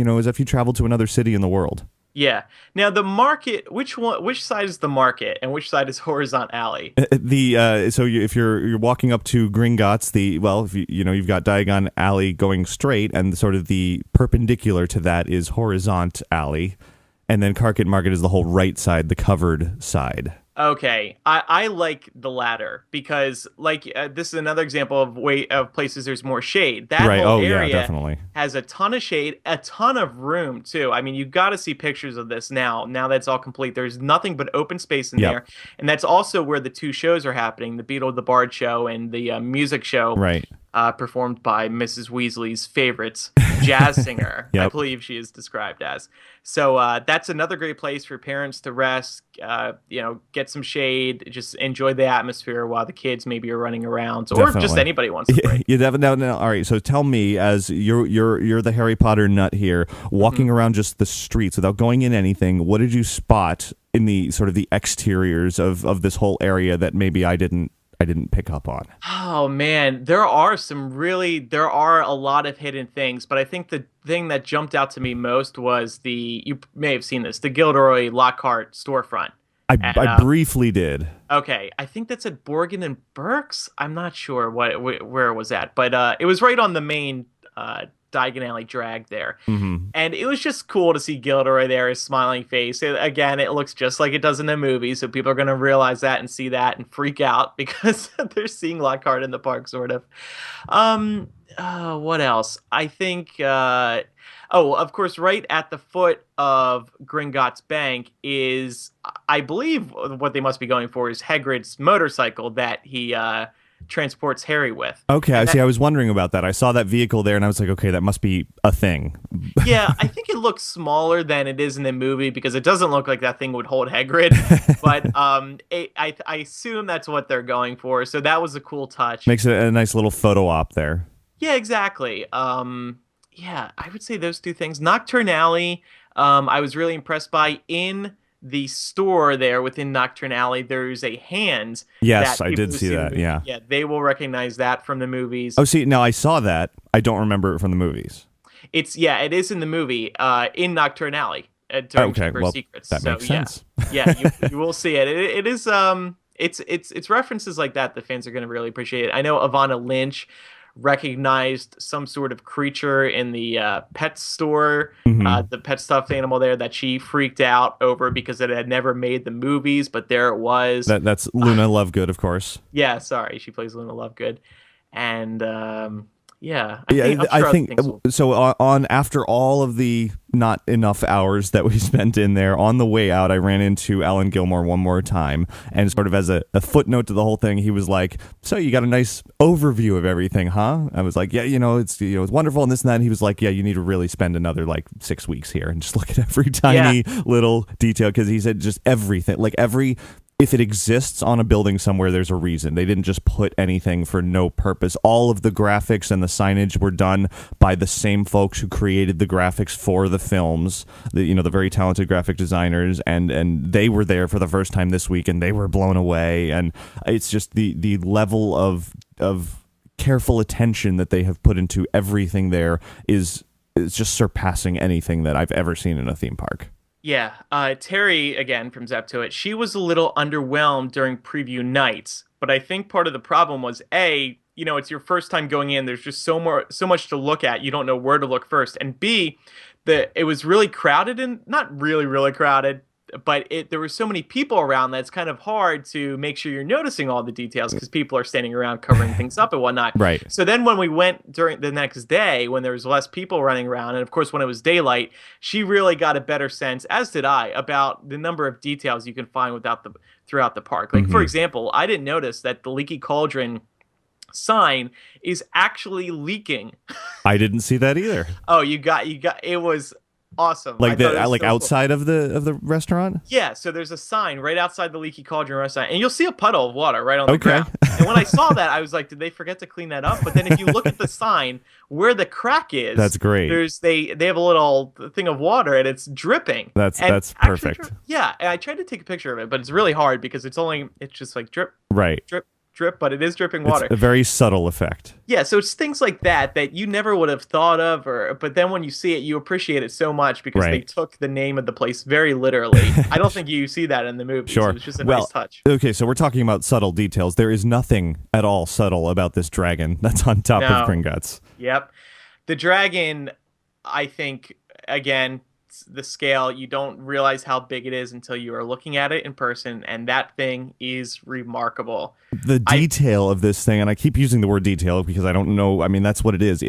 traveled to another city in the world. Yeah. Now the market, which side is the market and which side is Horizont Alley? If you're walking up to Gringotts, if you've got Diagon Alley going straight, and sort of the perpendicular to that is Horizont Alley, and then Carket Market is the whole right side, the covered side. Okay, I like the latter because this is another example of places there's more shade. That Right. whole Oh, yeah, area definitely. has a ton of shade, a ton of room too. I mean, you've got to see pictures of this now. Now that's all complete. There's nothing but open space in Yep. there, and that's also where the two shows are happening: the Beetle the Bard show and the music show. Right. Performed by Mrs. Weasley's favorite jazz singer, I Yep. believe she is described as. So that's another great place for parents to rest, get some shade, just enjoy the atmosphere while the kids maybe are running around, or Definitely. just anybody wants to break. You definitely. No. All right. So tell me, as you're the Harry Potter nut here, walking around just the streets without going in anything, what did you spot in the sort of the exteriors of this whole area that maybe I didn't pick up on? Oh man, there are a lot of hidden things, but I think the thing that jumped out to me most was you may have seen this, the Gilderoy Lockhart storefront. I briefly did. Okay, I think that's at Borgin and Burke's. I'm not sure where it was at, but it was right on the main Diagon Alley drag there. Mm-hmm. And it was just cool to see Gilderoy there, his smiling face. Again, it looks just like it does in the movie, so people are going to realize that and see that and freak out because they're seeing Lockhart in the park, sort of. What else? I think, of course, right at the foot of Gringotts Bank is, I believe, what they must be going for is Hagrid's motorcycle that he transports Harry with. Okay, I see. I was wondering about that. I saw that vehicle there, and I was like, okay, that must be a thing. Yeah, I think it looks smaller than it is in the movie because it doesn't look like that thing would hold Hagrid. But I assume that's what they're going for. So that was a cool touch. Makes it a nice little photo op there. Yeah, exactly. Yeah, I would say those two things. Nocturne Alley, I was really impressed by. In the store there within Nocturne Alley, there's a hand. Yes, I did see that. Yeah. Yeah, they will recognize that from the movies. Oh, see, now I saw that. I don't remember it from the movies. It is in the movie, in Nocturne Alley during Chamber of Secrets. That makes sense. Yeah, you will see it. It is it's references like that the fans are going to really appreciate it. I know Ivana Lynch recognized some sort of creature in the pet store, the pet stuffed animal there that she freaked out over because it had never made the movies, but there it was. That's Luna Lovegood, of course. Yeah, sorry, she plays Luna Lovegood, and I think so. On after all of the not enough hours that we spent in there, on the way out, I ran into Alan Gilmore one more time, and sort of as a footnote to the whole thing, he was like, "So you got a nice overview of everything, huh?" I was like, "Yeah, it's wonderful and this and that." And he was like, "Yeah, you need to really spend another 6 weeks here and just look at every tiny little detail," because he said just everything, if it exists on a building somewhere, there's a reason. They didn't just put anything for no purpose. All of the graphics and the signage were done by the same folks who created the graphics for the films, the very talented graphic designers, and they were there for the first time this week, and they were blown away. And it's just the level of careful attention that they have put into everything there is just surpassing anything that I've ever seen in a theme park. Yeah, Terry, again, from Zeptoit, she was a little underwhelmed during preview nights, but I think part of the problem was, A, it's your first time going in, there's just so much to look at, you don't know where to look first, and B, it was really crowded, and not really, really crowded, but there were so many people around that it's kind of hard to make sure you're noticing all the details because people are standing around covering things up and whatnot. Right. So then when we went during the next day, when there was less people running around, and of course when it was daylight, she really got a better sense, as did I, about the number of details you can find throughout the park. For example, I didn't notice that the Leaky Cauldron sign is actually leaking. I didn't see that either. Oh, you got it was awesome. Outside of the restaurant? Yeah, so there's a sign right outside the Leaky Cauldron restaurant, and you'll see a puddle of water right on the ground. And when I saw that, I was like, did they forget to clean that up? But then if you look at the sign where the crack is, that's great. They have a little thing of water and it's dripping. That's perfect. And I tried to take a picture of it, but it's really hard because it's just like drip, right, drip, drip, but it is dripping It's water. a very subtle effect. Yeah, so it's things like that you never would have thought of, but then when you see it, you appreciate it so much because they Right. took the name of the place very literally. I don't think you see that in the movies. Sure. It was just a Well, nice touch. okay, so we're talking about subtle details. There is nothing at all subtle about this dragon that's on top of No. Gringotts. Yep. The dragon, I think, again, the scale, you don't realize how big it is until you are looking at it in person, and that thing is remarkable. The detail of this thing, and I keep using the word detail because I don't know. I mean, that's what it is.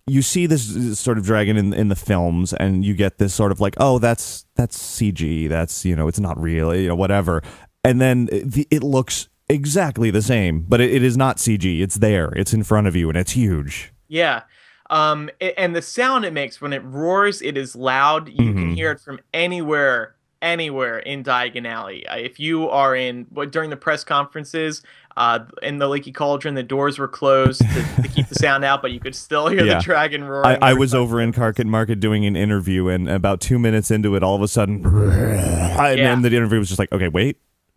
You see this sort of dragon in the films, and you get this sort of like, oh, that's CG. That's, it's not real, whatever. And then it looks exactly the same, but it is not CG. It's there. It's in front of you, and it's huge. Yeah. And the sound it makes when it roars, it is loud. You can hear it from anywhere in Diagon Alley. If you are during the press conferences, in the Leaky Cauldron, the doors were closed to keep the sound out, but you could still hear the dragon roaring. I was over in Carket Market doing an interview, and about 2 minutes into it, all of a sudden, and the interview was just like, okay, wait,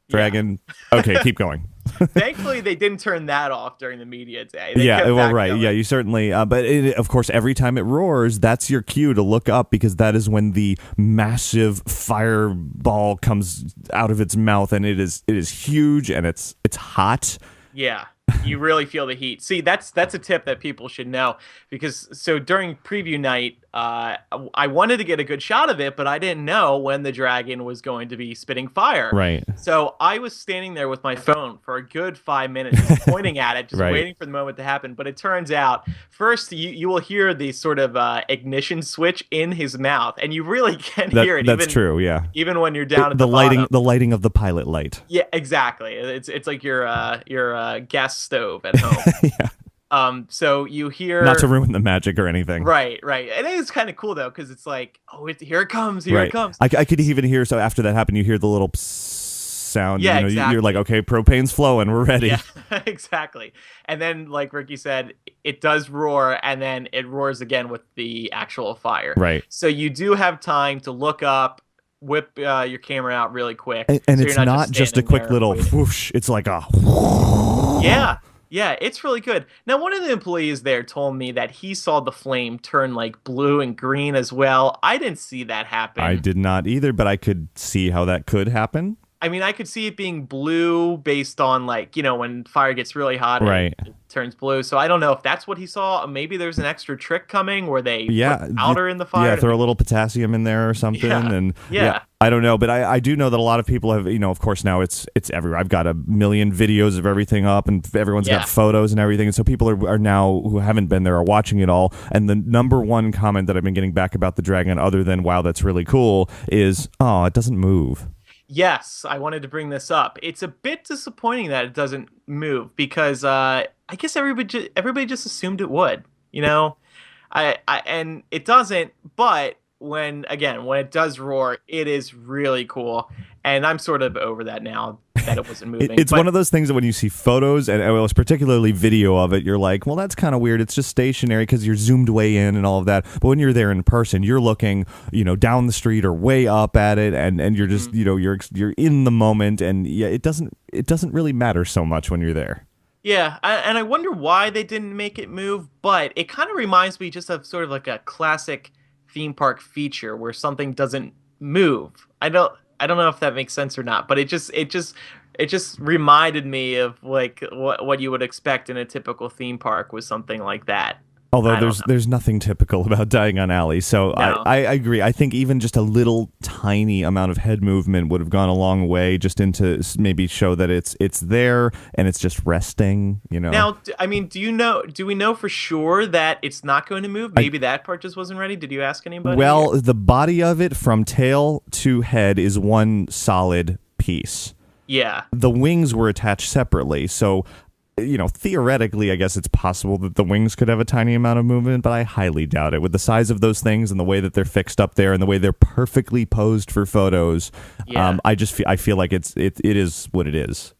dragon. Yeah. Okay, keep going. Thankfully, they didn't turn that off during the media day. Right. Going. Yeah, you certainly. But of course, every time it roars, that's your cue to look up because that is when the massive fireball comes out of its mouth, and it is huge and it's hot. Yeah. You really feel the heat. See, that's a tip that people should know because during preview night, I wanted to get a good shot of it, but I didn't know when the dragon was going to be spitting fire. Right. So I was standing there with my phone for a good 5 minutes, just pointing at it, just waiting for the moment to happen. But it turns out, first you will hear the sort of ignition switch in his mouth, and you really can hear it. That's true. Yeah. Even when you're down at the lighting, bottom. the lighting of the pilot light. Yeah, exactly. It's like your gas stove at home. Yeah. So you hear, not to ruin the magic or anything. Right. It is kind of cool though, because it's like, oh, here it comes, here it comes. I could even hear. So after that happened, you hear the little sound. Yeah, exactly. You're like, okay, propane's flowing, we're ready. Yeah, exactly. And then, like Ricky said, it does roar, and then it roars again with the actual fire. Right. So you do have time to look up, whip your camera out really quick, and so it's not just a quick little whoosh. It's like a. Yeah, it's really good. Now, one of the employees there told me that he saw the flame turn like blue and green as well. I didn't see that happen. I did not either, but I could see how that could happen. I mean, I could see it being blue based on, like, when fire gets really hot, right? It turns blue. So I don't know if that's what he saw. Maybe there's an extra trick coming where they put powder in the fire. Yeah, throw a little potassium in there or something. And I don't know, but I do know that a lot of people have, of course now it's everywhere. I've got a million videos of everything up, and everyone's got photos and everything. And so people are now, who haven't been there, are watching it all. And the number one comment that I've been getting back about the dragon, other than, wow, that's really cool, is, oh, it doesn't move. Yes, I wanted to bring this up. It's a bit disappointing that it doesn't move because I guess everybody just assumed it would. And it doesn't. But when it does roar, it is really cool. And I'm sort of over that now that it wasn't moving. It's one of those things that when you see photos, and it was particularly video of it, you're like, well, that's kind of weird. It's just stationary because you're zoomed way in and all of that. But when you're there in person, you're looking, down the street or way up at it, and you're just, you're in the moment, and it doesn't really matter so much when you're there. Yeah, and I wonder why they didn't make it move, but it kind of reminds me just of sort of like a classic theme park feature where something doesn't move. I don't know if that makes sense or not, but it just reminded me of like what you would expect in a typical theme park with something like that. Although there's nothing typical about Diagon Alley, so no. I agree. I think even just a little tiny amount of head movement would have gone a long way, just into maybe show that it's there and it's just resting. Now, I mean, do we know for sure that it's not going to move? Maybe that part just wasn't ready. Did you ask anybody? Well, the body of it from tail to head is one solid piece. Yeah. The wings were attached separately, so. Theoretically, I guess it's possible that the wings could have a tiny amount of movement, but I highly doubt it. With the size of those things and the way that they're fixed up there and the way they're perfectly posed for photos, I feel like it is what it is.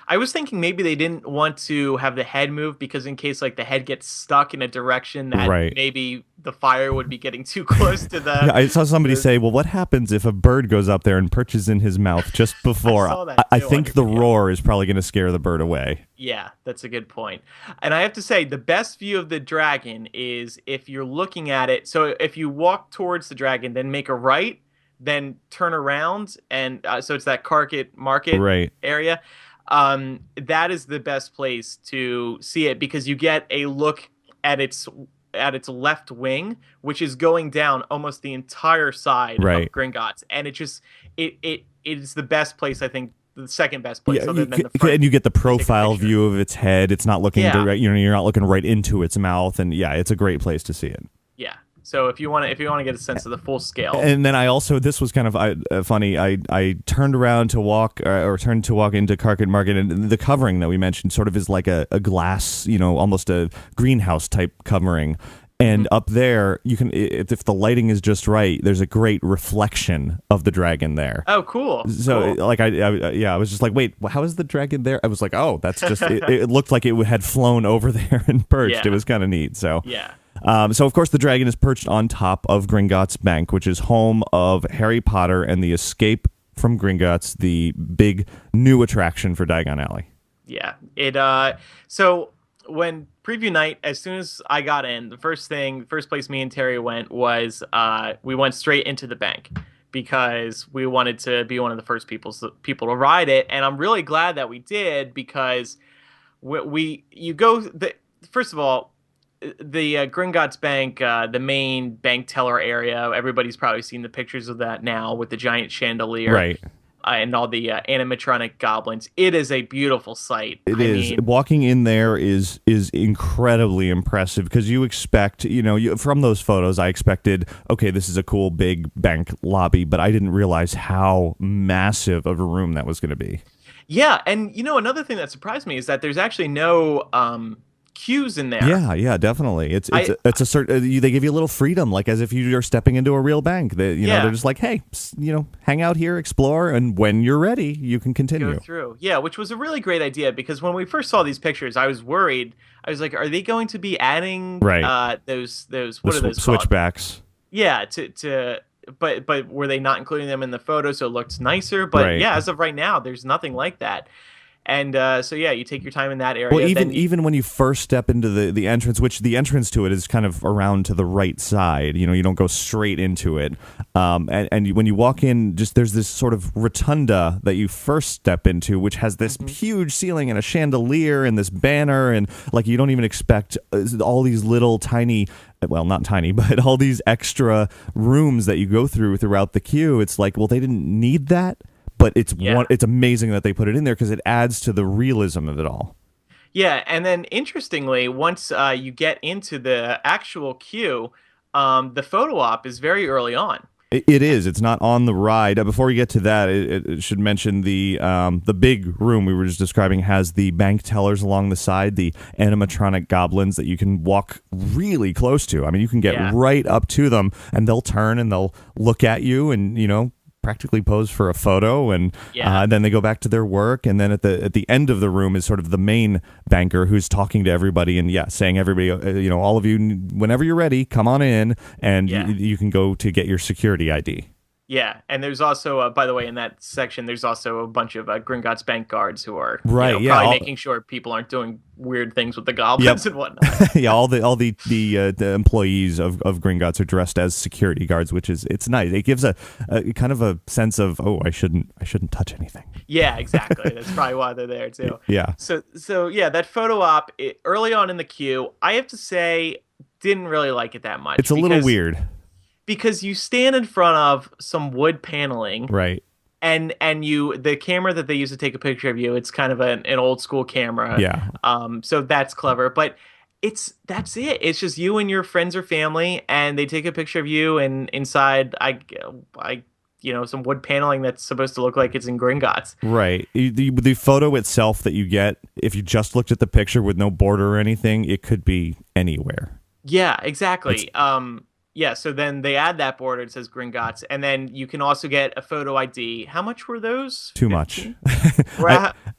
I was thinking maybe they didn't want to have the head move because in case like the head gets stuck in a direction that Right. maybe the fire would be getting too close to Yeah, the. I saw somebody the say, "Well, what happens if a bird goes up there and perches in his mouth just I before?" saw that I too on think your the video. roar is probably going to scare the bird away. Yeah, that's a good point. And I have to say, the best view of the dragon is if you're looking at it. So if you walk towards the dragon, then make a right, then turn around, and so it's that Carket Market Right. area. That is the best place to see it because you get a look at its left wing, which is going down almost the entire side of Right. Gringotts, and it is the best place I think the second best Yeah, place other than the front and you get the to take a profile picture. view of its head. It's not looking Yeah, direct. You're not looking right into its mouth, and yeah, it's a great place to see it. yeah. So if you want to get a sense of the full scale, And then I also this was kind of funny. I turned around to walk or turned to walk into Carket Market, and the covering that we mentioned sort of is like a glass, almost a greenhouse type covering. And up there, you can if the lighting is just right, there's a great reflection of the dragon there. oh, cool. So Cool. like I was just like, wait, how is the dragon there? I was like, oh, that's just it looked like it had flown over there and perched. Yeah. It was kind of neat. So Yeah. so of course the dragon is perched on top of Gringotts Bank, which is home of Harry Potter and the Escape from Gringotts, the big new attraction for Diagon Alley. Yeah. So when preview night, as soon as I got in, the first place me and Terry went was we went straight into the bank because we wanted to be one of the first people to ride it, and I'm really glad that we did because you go first of all the Gringotts Bank, the main bank teller area. Everybody's probably seen the pictures of that now with the giant chandelier. Right. And all the animatronic goblins. It is a beautiful sight. It is. Walking in there is incredibly impressive because you expect, from those photos, I expected, okay, this is a cool big bank lobby, but I didn't realize how massive of a room that was going to be. Yeah, and another thing that surprised me is that there's actually no queues in there. Yeah, definitely. It's a certain. They give you a little freedom, like as if you're stepping into a real bank. They're just like, hey, hang out here, explore, and when you're ready, you can continue. Go through. Yeah, which was a really great idea because when we first saw these pictures, I was worried. I was like, are they going to be adding those what are those called? Switchbacks? Yeah, but were they not including them in the photo so it looked nicer? But Right. yeah, as of right now, there's nothing like that. And so yeah, you take your time in that area. Well, then even when you first step into the entrance, which the entrance to it is kind of around to the right side, you don't go straight into it. And when you walk in, just there's this sort of rotunda that you first step into, which has this huge ceiling and a chandelier and this banner, and like you don't even expect all these little tiny. Well, not tiny, but all these extra rooms that you go throughout the queue. It's like, well, they didn't need that. But it's amazing that they put it in there because it adds to the realism of it all. Yeah, and then interestingly, once you get into the actual queue, the photo op is very early on. It is. It's not on the ride. Before we get to that, it should mention the big room we were just describing has the bank tellers along the side, the animatronic goblins that you can walk really close to. I mean, you can get right up to them, and they'll turn and they'll look at you, and practically pose for a photo, and then they go back to their work, and then at the end of the room is sort of the main banker who's talking to everybody and saying everybody, all of you, whenever you're ready, come on in, and you can go to get your security ID. Yeah, and there's also, by the way, in that section, there's also a bunch of Gringotts bank guards who are probably making sure people aren't doing weird things with the goblins and whatnot. Yeah, all the employees of Gringotts are dressed as security guards, which it's nice. It gives a kind of a sense of I shouldn't touch anything. Yeah, exactly. That's probably why they're there too. Yeah. So yeah, that photo op early on in the queue, I have to say, didn't really like it that much. It's a little weird. Because you stand in front of some wood paneling, right? And the camera that they use to take a picture of you, it's kind of an old school camera. Yeah. So that's clever, but that's it. It's just you and your friends or family, and they take a picture of you, and inside some wood paneling that's supposed to look like it's in Gringotts. Right. The photo itself that you get, if you just looked at the picture with no border or anything, it could be anywhere. Yeah, exactly. Yeah, so then they add that border. It says Gringotts, and then you can also get a photo ID. How much were those? Too much.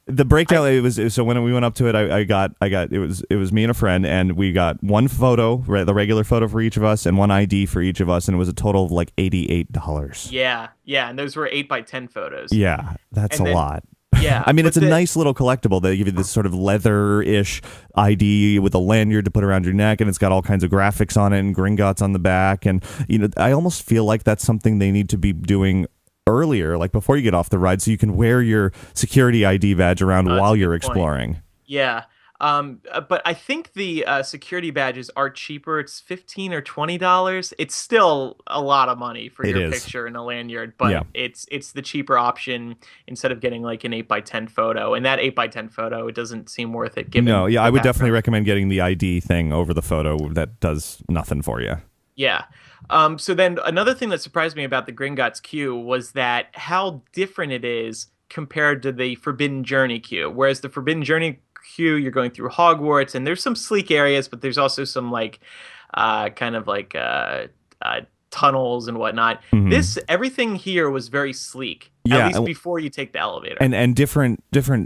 The breakdown, it was so when we went up to it, I got it was me and a friend, and we got one photo, the regular photo for each of us, and one ID for each of us, and it was a total of like $88. Yeah, yeah, and those were 8x10 photos. Yeah, that's And a then- lot. Yeah, I mean, but it's a nice little collectible. They give you this sort of leather-ish ID with a lanyard to put around your neck, and it's got all kinds of graphics on it and Gringotts on the back. And I almost feel like that's something they need to be doing earlier, like before you get off the ride, so you can wear your security ID badge around while you're exploring. Yeah. But I think the security badges are cheaper. It's $15 or $20. It's still a lot of money for your picture and a lanyard, but it's the cheaper option instead of getting like an 8x10 photo. And that 8x10 photo, it doesn't seem worth it. I would definitely recommend getting the ID thing over the photo. That does nothing for you. Yeah. So then another thing that surprised me about the Gringotts queue was that how different it is compared to the Forbidden Journey queue. Whereas the Forbidden Journey queue, you're going through Hogwarts, and there's some sleek areas, but there's also some like kind of like tunnels and whatnot. Everything here was very sleek. At least before you take the elevator, and different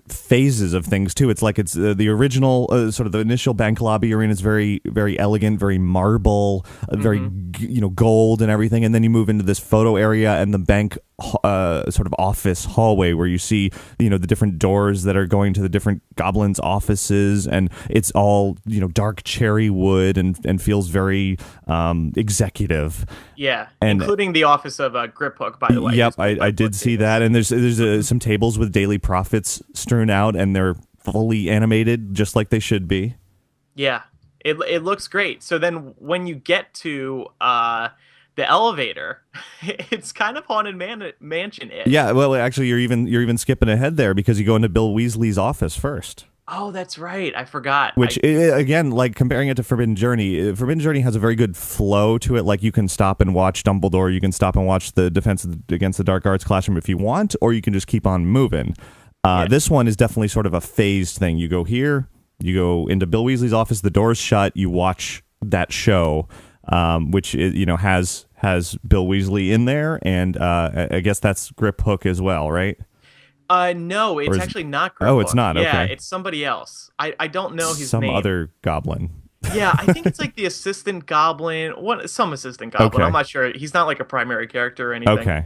phases of things too. It's like it's the original sort of the initial bank lobby arena is very very elegant, very marble, very gold and everything, and then you move into this photo area and the bank sort of office hallway where you see the different doors that are going to the different goblins' offices, and it's all dark cherry wood and feels very executive. Yeah, and including the office of Grip Hook, by the way. Yep, I did see that. And there's some tables with daily profits strewn out, and they're fully animated, just like they should be. Yeah, it looks great. So then when you get to the elevator, it's kind of Haunted Mansion-ish. Yeah, well, actually, you're even skipping ahead there because you go into Bill Weasley's office first. Oh, that's right. I forgot. Which, again, like comparing it to Forbidden Journey, Forbidden Journey has a very good flow to it. Like you can stop and watch Dumbledore, you can stop and watch the Defense Against the Dark Arts classroom if you want, or you can just keep on moving. This one is definitely sort of a phased thing. You go here, you go into Bill Weasley's office, the door's shut, you watch that show, which has Bill Weasley in there, and I guess that's Grip Hook as well, right? No, it's actually not Grip Hook. It's not. Okay. Yeah, it's somebody else. I don't know his name. Some other goblin. Yeah, I think it's like the assistant goblin. Some assistant goblin. Okay. I'm not sure. He's not like a primary character or anything. Okay.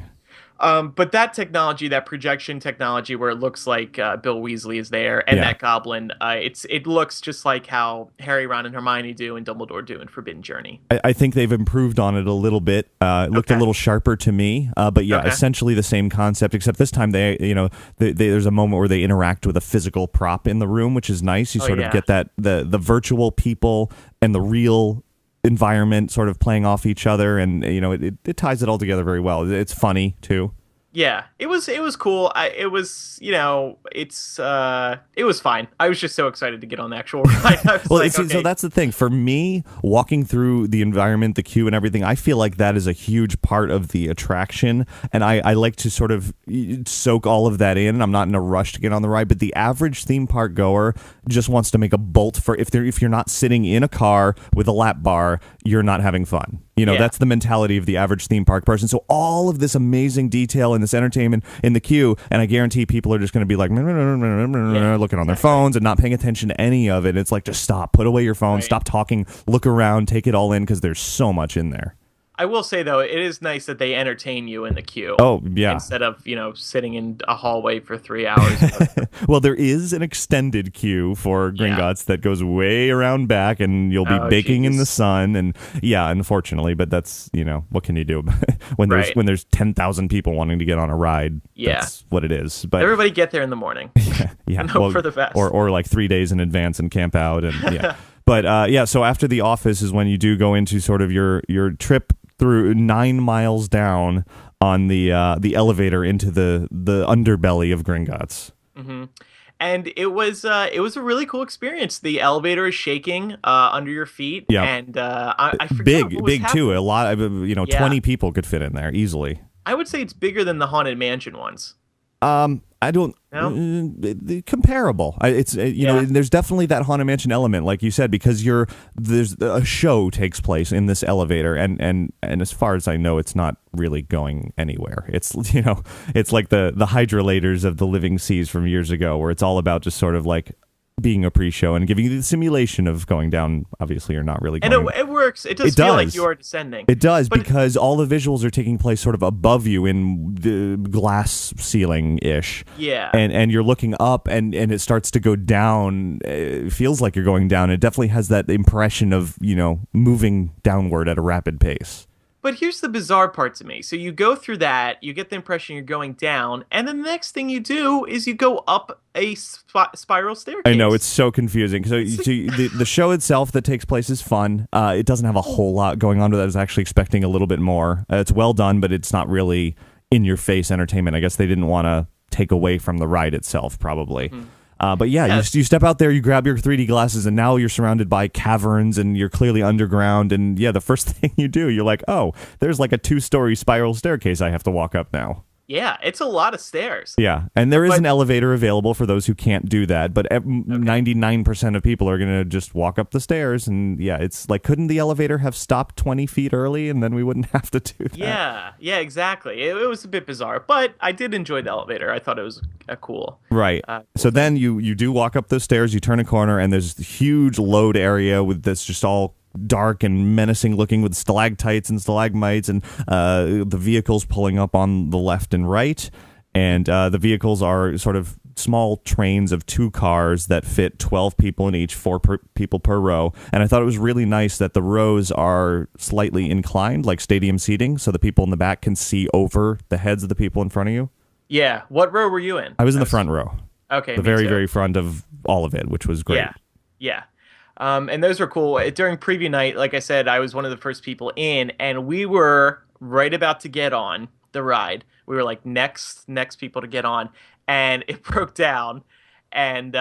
But that technology, that projection technology, where it looks like Bill Weasley is there and that goblin, it looks just like how Harry, Ron, and Hermione do and Dumbledore do in Forbidden Journey. I think they've improved on it a little bit. It looked a little sharper to me, but essentially the same concept, except this time there's a moment where they interact with a physical prop in the room, which is nice. You sort of get that the virtual people and the real environment sort of playing off each other, and it ties it all together very well. It's funny too. Yeah, it was cool. It was fine. I was just so excited to get on the actual ride. So that's the thing. For me, walking through the environment, the queue and everything, I feel like that is a huge part of the attraction, and I like to sort of soak all of that in. I'm not in a rush to get on the ride, but the average theme park goer just wants to make a bolt for if you're not sitting in a car with a lap bar, you're not having fun. That's the mentality of the average theme park person. So all of this amazing detail and this entertainment in the queue, and I guarantee people are just going to be like looking on their phones and not paying attention to any of it. It's like, just stop, put away your phone, stop talking, look around, take it all in, because there's so much in there. I will say, though, it is nice that they entertain you in the queue. Oh, yeah. Instead of, sitting in a hallway for 3 hours. Well, there is an extended queue for Gringotts that goes way around back, and you'll be baking in the sun. And unfortunately, but that's, what can you do when there's 10,000 people wanting to get on a ride? Yeah. That's what it is. But everybody get there in the morning. And hope for the best. Or like 3 days in advance and camp out. And But so after the office is when you do go into sort of your trip through 9 miles down on the elevator into the underbelly of Gringotts. Mm-hmm. And it was a really cool experience. The elevator is shaking under your feet, and I forget big too. A lot of 20 people could fit in there easily. I would say it's bigger than the Haunted Mansion ones. I don't. No? Comparable. It's you know, there's definitely that Haunted Mansion element, like you said, because there's a show takes place in this elevator, and as far as I know, it's not really going anywhere. It's it's like the hydrolators of the living seas from years ago, where it's all about just sort of like being a pre-show and giving you the simulation of going down. Obviously, you're not really going. And it works. It does feel like you are descending. It does, because all the visuals are taking place sort of above you in the glass ceiling-ish. Yeah. And you're looking up, and it starts to go down. It feels like you're going down. It definitely has that impression of, moving downward at a rapid pace. But here's the bizarre part to me. So you go through that, you get the impression you're going down, and then the next thing you do is you go up a spiral staircase. I know, it's so confusing. So the show itself that takes place is fun. It doesn't have a whole lot going on with it. I was actually expecting a little bit more. It's well done, but it's not really in-your-face entertainment. I guess they didn't want to take away from the ride itself, probably. Mm-hmm. But you step out there, you grab your 3D glasses, and now you're surrounded by caverns, and you're clearly underground. And the first thing you do, you're like, oh, there's like a 2-story spiral staircase I have to walk up now. Yeah, it's a lot of stairs. Yeah, and there is an elevator available for those who can't do that, but 99% of people are going to just walk up the stairs, and it's like, couldn't the elevator have stopped 20 feet early, and then we wouldn't have to do that? Yeah, exactly. It was a bit bizarre, but I did enjoy the elevator. I thought it was cool. Right. So then you do walk up those stairs, you turn a corner, and there's a huge load area with this just all dark and menacing looking, with stalactites and stalagmites, and the vehicles pulling up on the left and right, and the vehicles are sort of small trains of 2 cars that fit 12 people in each, 4 people per row. And I thought it was really nice that the rows are slightly inclined, like stadium seating, so the people in the back can see over the heads of the people in front of you. Yeah. What row were you in? I was in the front row. Okay. The very, very front of all of it, which was great. Yeah. And those were cool. During preview night, like I said, I was one of the first people in, and we were right about to get on the ride. We were like next people to get on, and it broke down. And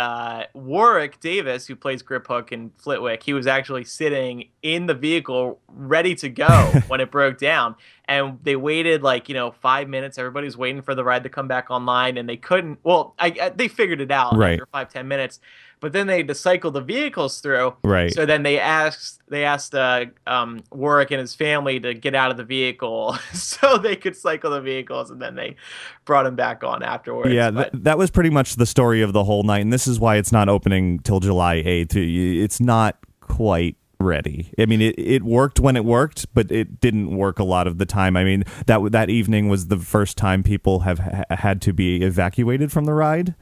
Warwick Davis, who plays Grip Hook in Flitwick, he was actually sitting in the vehicle ready to go when it broke down. And they waited 5 minutes. Everybody was waiting for the ride to come back online, and they couldn't. Well, they figured it out after 5-10 minutes. But then they had to cycle the vehicles through. Right. So then they asked Warwick and his family to get out of the vehicle so they could cycle the vehicles, and then they brought him back on afterwards. Yeah, that was pretty much the story of the whole night, and this is why it's not opening till July 8th. It's not quite ready. I mean, it worked when it worked, but it didn't work a lot of the time. I mean, that evening was the first time people have had to be evacuated from the ride.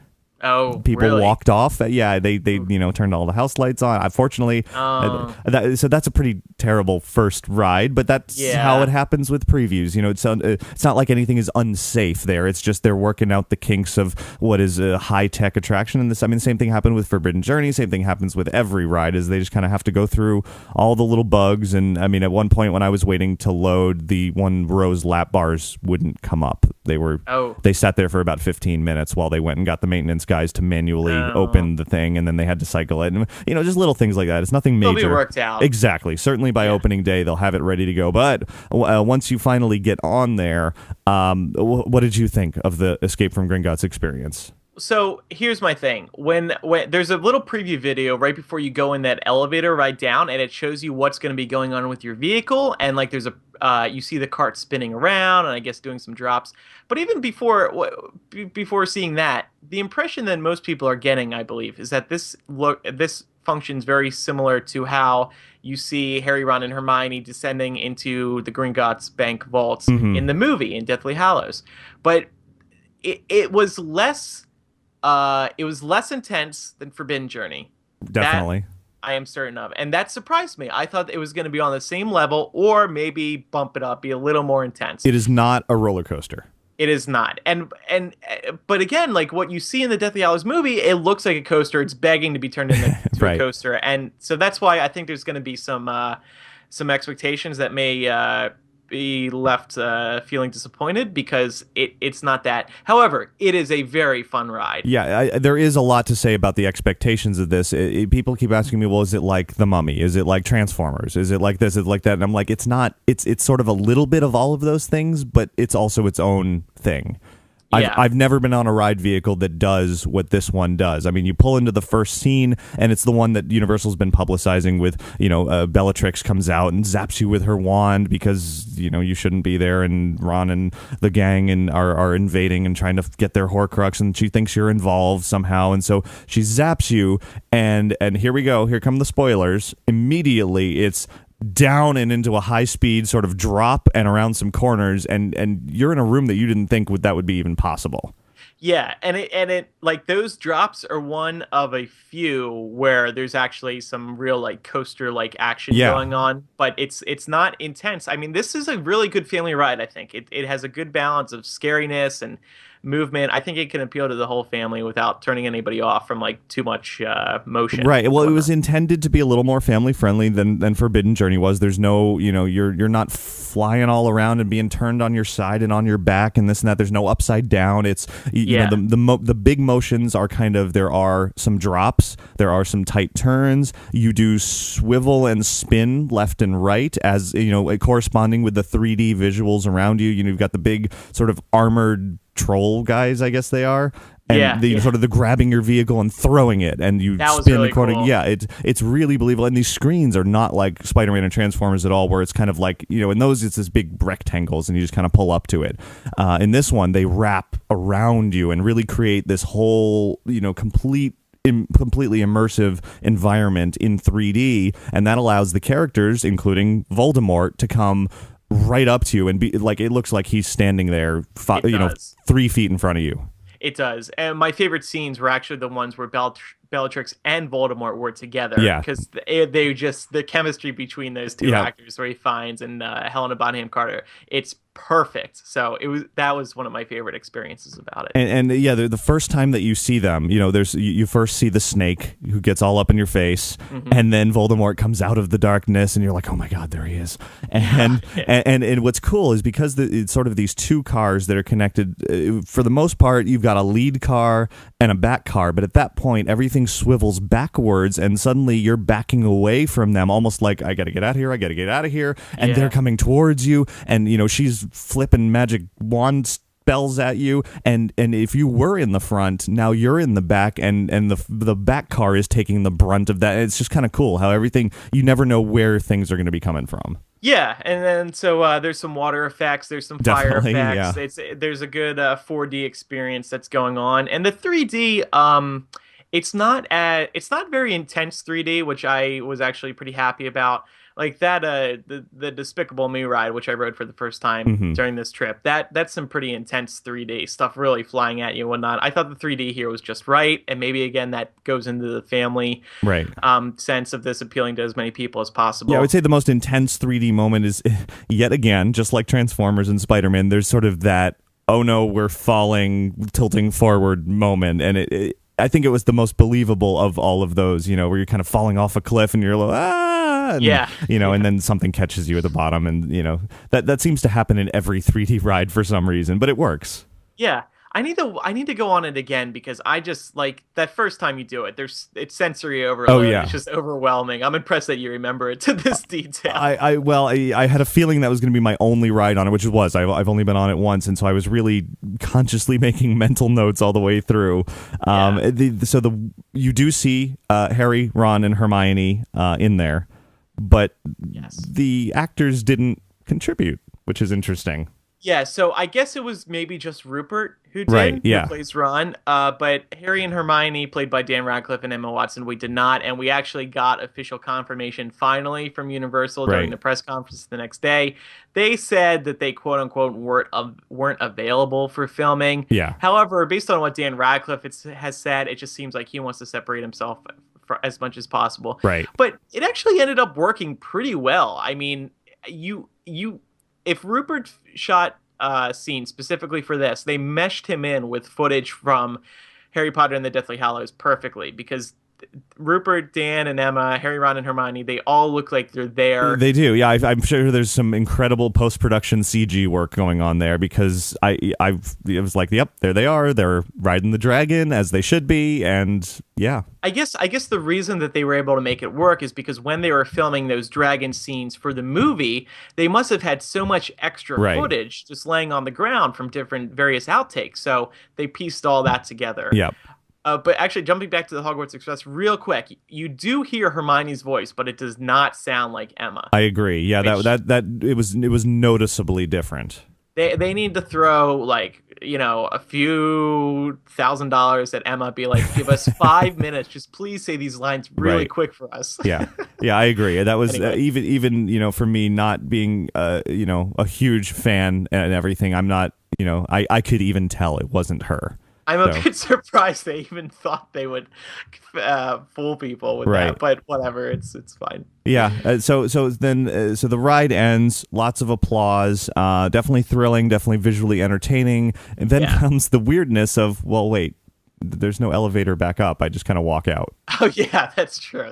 Oh, people really? walked off. Yeah, they turned all the house lights on. Unfortunately, so that's a pretty terrible first ride, but that's how it happens with previews. It's not like anything is unsafe there. It's just they're working out the kinks of what is a high-tech attraction. And the same thing happened with Forbidden Journey. Same thing happens with every ride, is they just kind of have to go through all the little bugs. And I mean, at one point when I was waiting to load, the one row's lap bars wouldn't come up. They sat there for about 15 minutes while they went and got the maintenance guys to manually open the thing, and then they had to cycle it, and just little things like that. It's nothing major. It'll be worked out. Exactly. Certainly by opening day they'll have it ready to go. But once you finally get on there, what did you think of the Escape from Gringotts experience? So here's my thing. When there's a little preview video right before you go in that elevator ride down, and it shows you what's going to be going on with your vehicle, and there's you see the cart spinning around, and I guess doing some drops. But even before seeing that, the impression that most people are getting, I believe, is that this functions very similar to how you see Harry, Ron, and Hermione descending into the Gringotts Bank vaults in the movie in Deathly Hallows. But it was less. It was less intense than Forbidden Journey. Definitely. I am certain of. And that surprised me. I thought it was going to be on the same level, or maybe bump it up, be a little more intense. It is not a roller coaster. It is not. But again, like what you see in the Deathly Hallows movie, it looks like a coaster. It's begging to be turned into a coaster. And so that's why I think there's going to be some expectations that may be left feeling disappointed, because it's not that. However, it is a very fun ride. Yeah, there is a lot to say about the expectations of this. People keep asking me, well, is it like The Mummy? Is it like Transformers? Is it like this? Is it like that? And I'm like, it's not. It's sort of a little bit of all of those things, but it's also its own thing. Yeah. I've never been on a ride vehicle that does what this one does. I mean, you pull into the first scene, and it's the one that Universal's been publicizing with, Bellatrix comes out and zaps you with her wand because, you shouldn't be there, and Ron and the gang are invading and trying to get their Horcrux, and she thinks you're involved somehow, and so she zaps you, and here we go. Here come the spoilers. Immediately, it's down and into a high speed sort of drop and around some corners, and you're in a room that you didn't think that would be even possible. Yeah, and it like those drops are one of a few where there's actually some real like coaster like action Yeah. going on, but it's not intense. I mean, this is a really good family ride, I think. It has a good balance of scariness and movement. I think it can appeal to the whole family without turning anybody off from like too much motion. Right. Well, it was intended to be a little more family friendly than Forbidden Journey was. There's no, you're not flying all around and being turned on your side and on your back and this and that. There's no upside down. It's the big motions are kind of, there are some drops, there are some tight turns. You do swivel and spin left and right as corresponding with the 3D visuals around you. You've got the big sort of armored troll guys, I guess they are. And sort of the grabbing your vehicle and throwing it, and you that was spin really according. cool. Yeah, it's really believable. And these screens are not like Spider-Man and Transformers at all, where it's kind of like in those it's this big rectangles, and you just kind of pull up to it. In this one, they wrap around you and really create this whole completely immersive environment in 3D, and that allows the characters, including Voldemort, to come right up to you and be like, it looks like he's standing there, 3 feet in front of you. It does. And my favorite scenes were actually the ones where Bellatrix and Voldemort were together. Yeah. Because they just, the chemistry between those two actors, Ray Fiennes and Helena Bonham Carter, it's perfect. So that was one of my favorite experiences about it. And the first time that you see them, you first see the snake who gets all up in your face, and then Voldemort comes out of the darkness, and you're like, oh my god, there he is. And and what's cool is because it's sort of these two cars that are connected. For the most part, you've got a lead car and a back car, but at that point, everything swivels backwards, and suddenly you're backing away from them, almost like, I gotta get out of here, I gotta get out of here, and they're coming towards you, and she's flipping magic wand spells at you, and if you were in the front, now you're in the back, and the back car is taking the brunt of that. It's just kind of cool how everything, you never know where things are going to be coming from. Yeah, and then so there's some water effects, there's some fire effects. Yeah. There's a good 4D experience that's going on, and the 3D, it's not very intense 3D, which I was actually pretty happy about. Like that, the Despicable Me ride, which I rode for the first time during this trip, that's some pretty intense 3D stuff, really flying at you and whatnot. I thought the 3D here was just right, and maybe again that goes into the family sense of this appealing to as many people as possible. Yeah, I would say the most intense 3D moment is yet again, just like Transformers and Spider-Man. There's sort of that, oh no, we're falling, tilting forward moment, and I think it was the most believable of all of those. Where you're kind of falling off a cliff and you're like, and, and then something catches you at the bottom, and that seems to happen in every 3D ride for some reason, but it works. Yeah, I need to go on it again, because I just like that first time you do it. It's sensory overload. Oh yeah, it's just overwhelming. I'm impressed that you remember it to this detail. I had a feeling that was going to be my only ride on it, which it was. I've only been on it once, and so I was really consciously making mental notes all the way through. You do see Harry, Ron, and Hermione in there, but the actors didn't contribute, which is interesting. Yeah, so I guess it was maybe just Rupert who did, right, who plays Ron. But Harry and Hermione, played by Dan Radcliffe and Emma Watson, we did not. And we actually got official confirmation finally from Universal during the press conference the next day. They said that they, quote unquote, weren't available for filming. Yeah. However, based on what Dan Radcliffe has said, it just seems like he wants to separate himself for as much as possible. Right. But it actually ended up working pretty well. I mean, if Rupert shot a scene specifically for this, they meshed him in with footage from Harry Potter and the Deathly Hallows perfectly, because Rupert, Dan, and Emma, Harry, Ron, and Hermione, they all look like they're there. They do, yeah. I'm sure there's some incredible post-production CG work going on there because it was like, yep, there they are. They're riding the dragon as they should be, and yeah. I guess the reason that they were able to make it work is because when they were filming those dragon scenes for the movie, they must have had so much extra footage just laying on the ground from different various outtakes. So they pieced all that together. Yeah. But actually, jumping back to the Hogwarts Express real quick, you do hear Hermione's voice, but it does not sound like Emma. I agree. Yeah, that it was noticeably different. They need to throw like, a few $1,000 at Emma, be like, give us 5 minutes, just please say these lines really quick for us. Yeah, I agree. That was Anyway. even for me not being a huge fan and everything. I'm not I could even tell it wasn't her. I'm a bit surprised they even thought they would fool people with that, but whatever, it's fine. Yeah. So then the ride ends. Lots of applause. Definitely thrilling. Definitely visually entertaining. And then comes the weirdness of, well, wait, there's no elevator back up. I just kind of walk out. Oh yeah, that's true.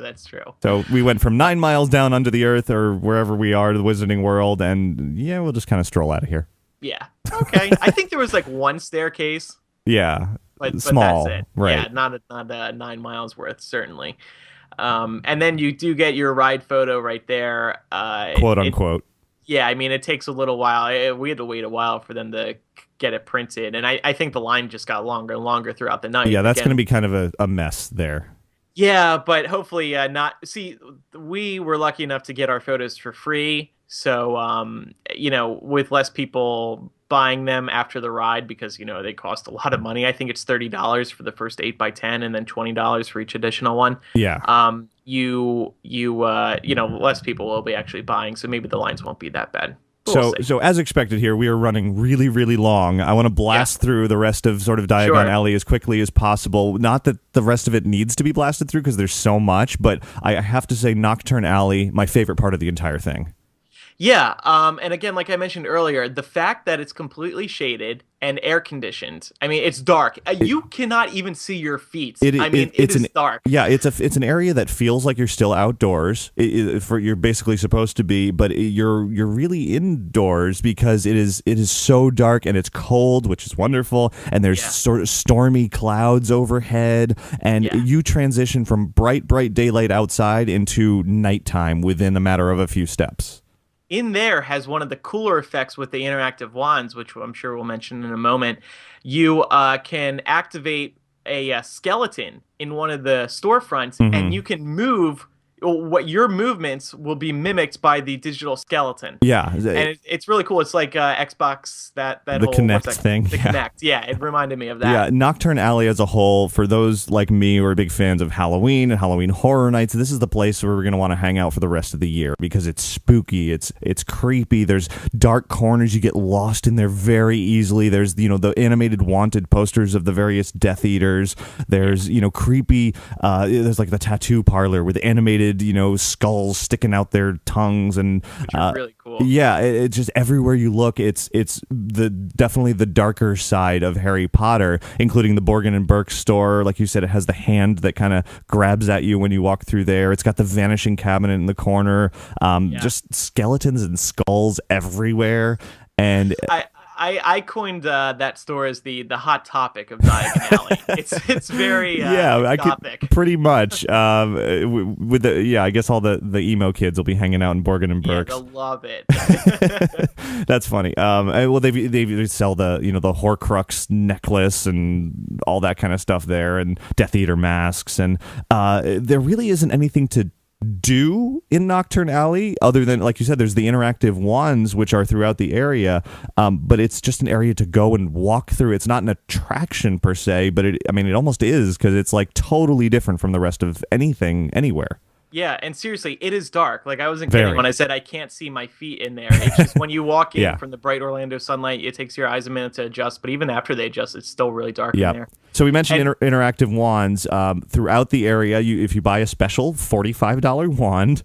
So we went from 9 miles down under the earth or wherever we are to the Wizarding World, and we'll just kind of stroll out of here. Yeah. Okay. I think there was like one staircase. Yeah, but small, that's it. Right? Yeah, not 9 miles worth, certainly. And then you do get your ride photo right there, quote unquote. Yeah, I mean, it takes a little while. We had to wait a while for them to get it printed, and I think the line just got longer and longer throughout the night. Yeah, that's going to be kind of a mess there. Yeah, but hopefully not. See, we were lucky enough to get our photos for free, so with less people buying them after the ride, because they cost a lot of money. I think it's $30 for the first 8x10 and then $20 for each additional one. Yeah. Less people will be actually buying, so maybe the lines won't be that bad. So as expected here, we are running really, really long. I want to blast through the rest of sort of Diagon Alley as quickly as possible. Not that the rest of it needs to be blasted through because there's so much, but I have to say Nocturne Alley, my favorite part of the entire thing. Yeah, and again, like I mentioned earlier, the fact that it's completely shaded and air conditioned. I mean, it's dark. You cannot even see your feet. It is dark. Yeah, it's an area that feels like you're still outdoors. You're basically supposed to be, but you're really indoors because it is so dark and it's cold, which is wonderful. And there's sort of stormy clouds overhead, and you transition from bright daylight outside into nighttime within a matter of a few steps. In there has one of the cooler effects with the interactive wands, which I'm sure we'll mention in a moment. You can activate a skeleton in one of the storefronts, and you can move. What your movements will be mimicked by the digital skeleton. Yeah, and it's really cool. It's like Xbox that the whole Kinect thing. The Kinect, it reminded me of that. Yeah, Nocturne Alley as a whole, for those like me who are big fans of Halloween and Halloween Horror Nights, this is the place where we're going to want to hang out for the rest of the year because it's spooky, it's creepy. There's dark corners, you get lost in there very easily. There's the animated wanted posters of the various Death Eaters. There's creepy. There's like the tattoo parlor with animated skulls sticking out their tongues, and which are really cool. Yeah, it's just everywhere you look. It's definitely the darker side of Harry Potter, including the Borgin and Burke store. Like you said, it has the hand that kind of grabs at you when you walk through there. It's got the vanishing cabinet in the corner. Just skeletons and skulls everywhere. And I coined that store as the hot topic of Diagon Alley. It's very topic. Pretty much. With I guess all the emo kids will be hanging out in Borgin and Burke's. Yeah, they'll love it. That's funny. Well, they sell the the Horcrux necklace and all that kind of stuff there, and Death Eater masks, and there really isn't anything to do in Nocturne Alley other than, like you said, there's the interactive wands which are throughout the area, but it's just an area to go and walk through. It's not an attraction per se, but it almost is, because it's like totally different from the rest of anything anywhere. Yeah, and seriously, it is dark. Like, I wasn't kidding when I said I can't see my feet in there. It's just when you walk in from the bright Orlando sunlight, it takes your eyes a minute to adjust. But even after they adjust, it's still really dark in there. So we mentioned interactive wands throughout the area. If you buy a special $45 wand,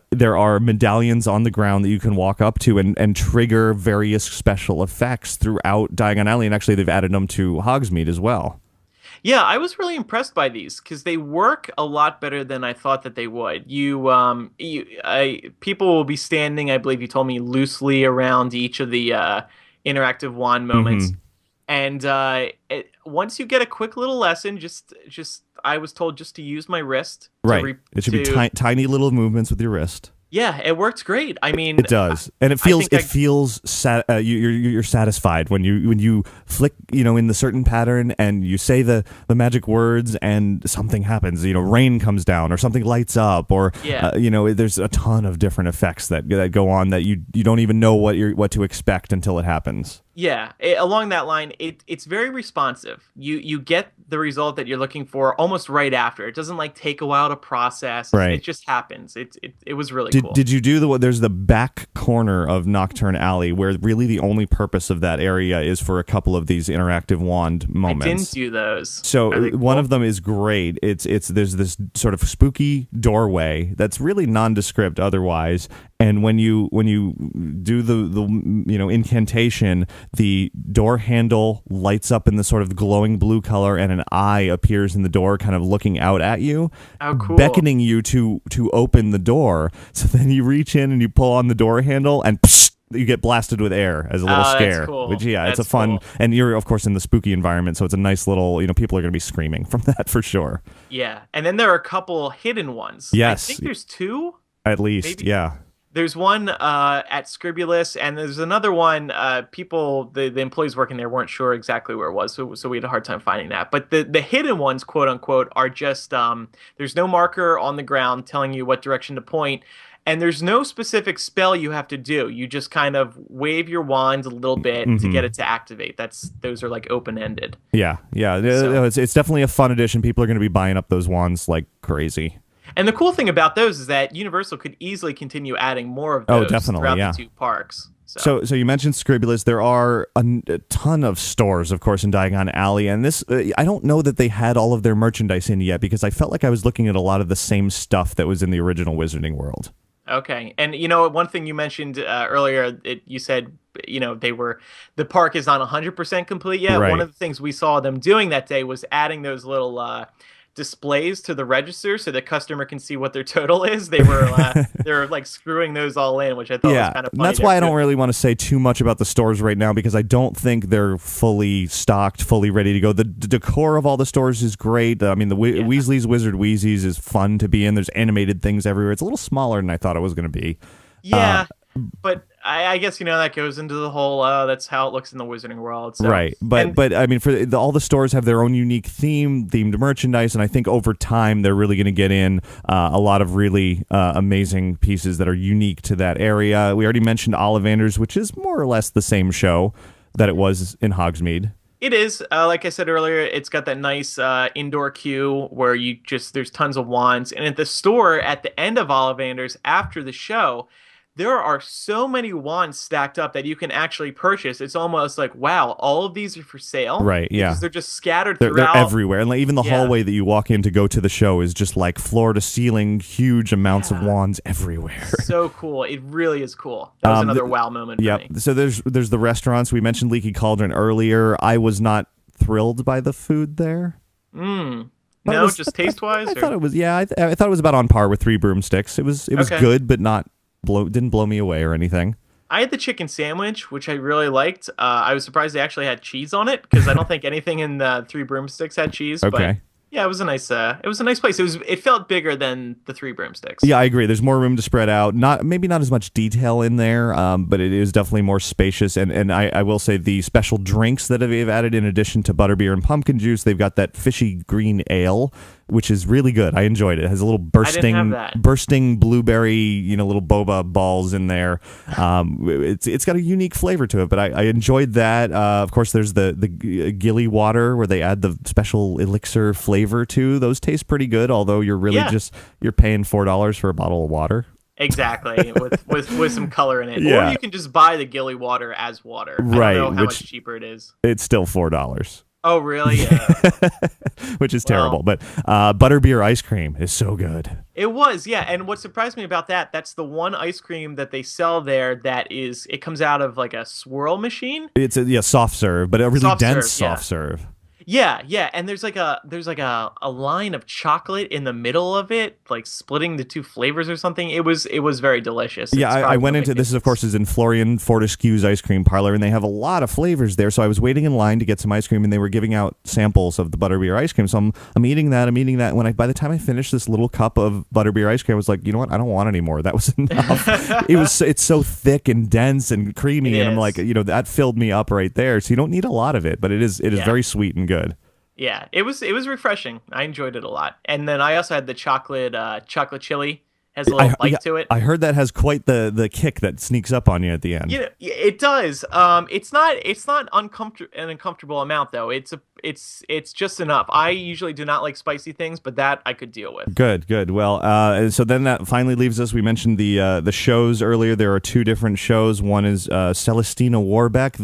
there are medallions on the ground that you can walk up to and trigger various special effects throughout Diagon Alley. And actually, they've added them to Hogsmeade as well. Yeah, I was really impressed by these because they work a lot better than I thought that they would. People will be standing, I believe you told me, loosely around each of the interactive wand moments, Hmm. and once you get a quick little lesson, just I was told just to use my wrist Right. It should be to tiny little movements with your wrist. yeah, it works great. I mean, It does, and I think it feels you're satisfied when you flick, in the certain pattern, and you say the magic words, and something happens. Rain comes down, or something lights up, or yeah. there's a ton of different effects that go on that you don't even know what to expect until it happens. Yeah, along that line, it's very responsive. You get the result that you're looking for almost right after. It doesn't like take a while to process. It Right. just happens. It was really Did cool. did you do there's the back corner of Nocturne Alley where really the only purpose of that area is for a couple of these interactive wand moments. I didn't do those. So Are they one cool? of them is great. There's this sort of spooky doorway that's really nondescript otherwise, and when you do the incantation, the door handle lights up in the sort of glowing blue color, and an eye appears in the door, kind of looking out at you, Oh, cool. beckoning you to open the door. So then you reach in and you pull on the door handle, and psst, you get blasted with air as a little Oh, that's scare. cool. Which it's That's a fun, cool. and you're of course in the spooky environment, so it's a nice little. People are going to be screaming from that for sure. Yeah, and then there are a couple hidden ones. I Yes, think there's two. at least, Maybe. yeah. There's one at Scribulus, and there's another one. The employees working there weren't sure exactly where it was, so we had a hard time finding that. But the hidden ones, quote unquote, are just there's no marker on the ground telling you what direction to point, and there's no specific spell you have to do. You just kind of wave your wand a little bit to get it to activate. Those are like open ended. Yeah, yeah. So- It's definitely a fun addition. People are going to be buying up those wands like crazy. And the cool thing about those is that Universal could easily continue adding more of Oh, those definitely, throughout yeah. the two parks. So you mentioned Scribulus. There are a ton of stores, of course, in Diagon Alley, and this I don't know that they had all of their merchandise in yet because I felt like I was looking at a lot of the same stuff that was in the original Wizarding World. Okay. And one thing you mentioned earlier, you said, the park is not 100% complete yet. Right. One of the things we saw them doing that day was adding those little displays to the register so the customer can see what their total is. They're like screwing those all in, which I thought was kind of and funny. that's why I don't really want to say too much about the stores right now because I don't think they're fully stocked, fully ready to go. The decor of all the stores is great. I mean, Weasley's Wizard Wheezy's is fun to be in. There's animated things everywhere. It's a little smaller than I thought it was going to be. Yeah. But I guess that goes into the whole that's how it looks in the Wizarding World. So. Right, but I mean, all the stores have their own unique themed merchandise, and I think over time they're really going to get in a lot of really amazing pieces that are unique to that area. We already mentioned Ollivanders, which is more or less the same show that it was in Hogsmeade. It is, like I said earlier, it's got that nice indoor queue where there's tons of wands, and at the store at the end of Ollivanders after the show. There are so many wands stacked up that you can actually purchase. It's almost like, wow, all of these are for sale. Right, yeah. Because they're just scattered They're throughout. everywhere. And like, even the hallway that you walk in to go to the show is just like floor to ceiling, huge amounts of wands everywhere. So cool. It really is cool. That was another wow moment for me. So there's the restaurants. We mentioned Leaky Cauldron earlier. I was not thrilled by the food there. No, just taste-wise? I thought it was, I thought it was about on par with Three Broomsticks. It was Okay. good, but not didn't blow me away or anything. I had the chicken sandwich, which I really liked. I was surprised they actually had cheese on it because I don't think anything in the Three Broomsticks had cheese. Okay. But yeah, it was a nice place. It felt bigger than the Three Broomsticks. Yeah, I agree. There's more room to spread out. Maybe not as much detail in there, but it is definitely more spacious. And I will say the special drinks that they've added in addition to butterbeer and pumpkin juice, they've got that fishy green ale, which is really good. I enjoyed it. It has a little bursting blueberry, little boba balls in there. It's got a unique flavor to it, but I enjoyed that. Of course, there's the gilly water where they add the special elixir flavor to. Those taste pretty good, although you're really you're paying $4 for a bottle of water. Exactly, with some color in it. Yeah. Or you can just buy the gilly water as water. Right, I don't know how much cheaper it is. It's still $4. Oh, really? Yeah. Which is terrible. But butterbeer ice cream is so good. It was, yeah. And what surprised me about that's the one ice cream that they sell there it comes out of like a swirl machine. It's a soft serve, but a really dense soft serve. Yeah, and there's like a line of chocolate in the middle of it, like splitting the two flavors or something. It was very delicious. Yeah, It's I probably one went of my into this. Is, of course, favorites. is in Florian Fortescue's ice cream parlor, and they have a lot of flavors there. So I was waiting in line to get some ice cream, and they were giving out samples of the butterbeer ice cream. So I'm eating that. I'm eating that. When by the time I finished this little cup of butterbeer ice cream, I was like, you know what? I don't want any more. That was enough. It's so thick and dense and creamy, It and I'm like, is. that filled me up right there. So you don't need a lot of it, but it is Yeah. very sweet and good. Yeah, it was refreshing. I enjoyed it a lot. And then I also had the chocolate chili. Has a little Yeah, bite to it. I heard that has quite the kick that sneaks up on you at the end. It does. It's not an uncomfortable amount though. It's just enough. I usually do not like spicy things, but that I could deal with. Good. Well, so then that finally leaves us. We mentioned the shows earlier. There are two different shows. One is Celestina Warbeck.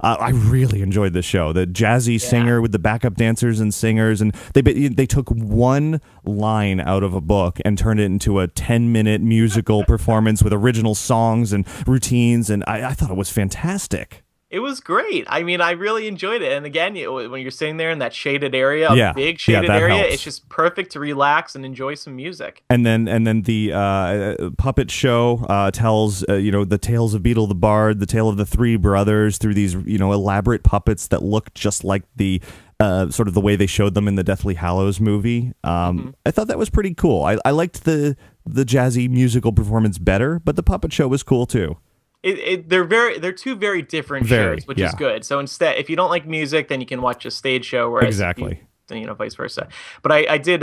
I really enjoyed the show. The jazzy singer with the backup dancers and singers, and they took one line out of a book and turned it into a 10-minute musical performance with original songs and routines, and I thought it was fantastic. It was great. I mean, I really enjoyed it. And again, when you're sitting there in that shaded area, Yeah. big Yeah, shaded that area, helps. it's just perfect to relax and enjoy some music. And then the puppet show tells the tales of Beetle the Bard, the tale of the three brothers through these elaborate puppets that look just like the sort of the way they showed them in the Deathly Hallows movie. I thought that was pretty cool. I liked the jazzy musical performance better, but the puppet show was cool too. They're two very different shows, which is good. So instead, if you don't like music, then you can watch a stage show. Whereas Exactly. Vice versa. But I did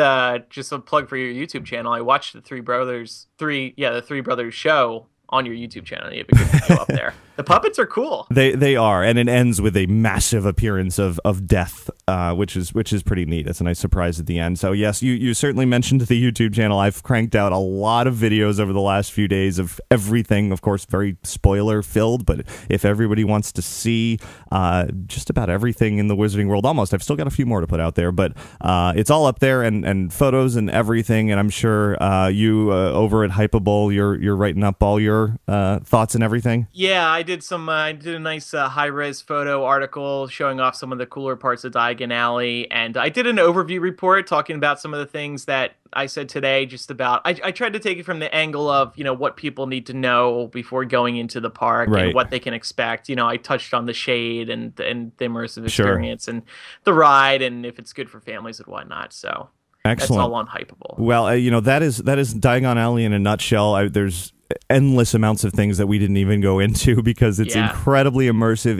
just a plug for your YouTube channel. I watched the Three Brothers show on your YouTube channel. You have a good video up there. The puppets are cool. They are, and it ends with a massive appearance of death, which is pretty neat. It's a nice surprise at the end. So yes, you certainly mentioned the YouTube channel. I've cranked out a lot of videos over the last few days of everything. Of course, very spoiler filled, but if everybody wants to see just about everything in the Wizarding world, almost, I've still got a few more to put out there, but it's all up there and photos and everything. And I'm sure you over at Hypable, you're writing up all your thoughts and everything. Yeah, I did a nice high-res photo article showing off some of the cooler parts of Diagon Alley, and I did an overview report talking about some of the things that I said today, just about, I tried to take it from the angle of, what people need to know before going into the park Right. and what they can expect. I touched on the shade and the immersive Sure. experience and the ride and if it's good for families and whatnot. So Excellent. that's all on Hypable. Well, that is Diagon Alley in a nutshell. There's endless amounts of things that we didn't even go into because it's incredibly immersive.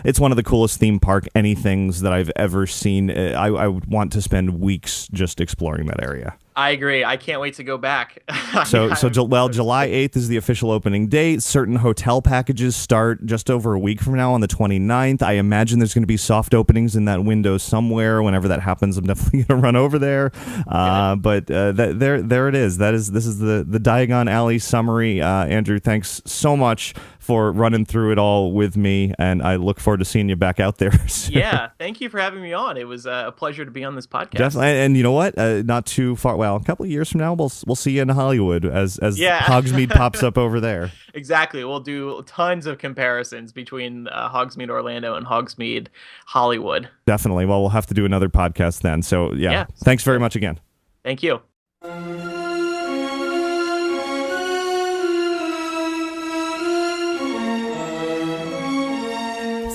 It's one of the coolest theme park anythings that I've ever seen. I would want to spend weeks just exploring that area. I agree. I can't wait to go back. July 8th is the official opening date. Certain hotel packages start just over a week from now on the 29th. I imagine there's going to be soft openings in that window somewhere. Whenever that happens, I'm definitely going to run over there. There it is. This is the Diagon Alley summary. Andrew, thanks so much for running through it all with me, and I look forward to seeing you back out there soon. Yeah, thank you for having me on. It was a pleasure to be on this podcast. Definitely, and you know what? Not too far. Well, a couple of years from now, we'll see you in Hollywood as Hogsmeade pops up over there. Exactly. We'll do tons of comparisons between Hogsmeade Orlando and Hogsmeade Hollywood. Definitely. Well, we'll have to do another podcast then. So yeah. Thanks very much again. Thank you.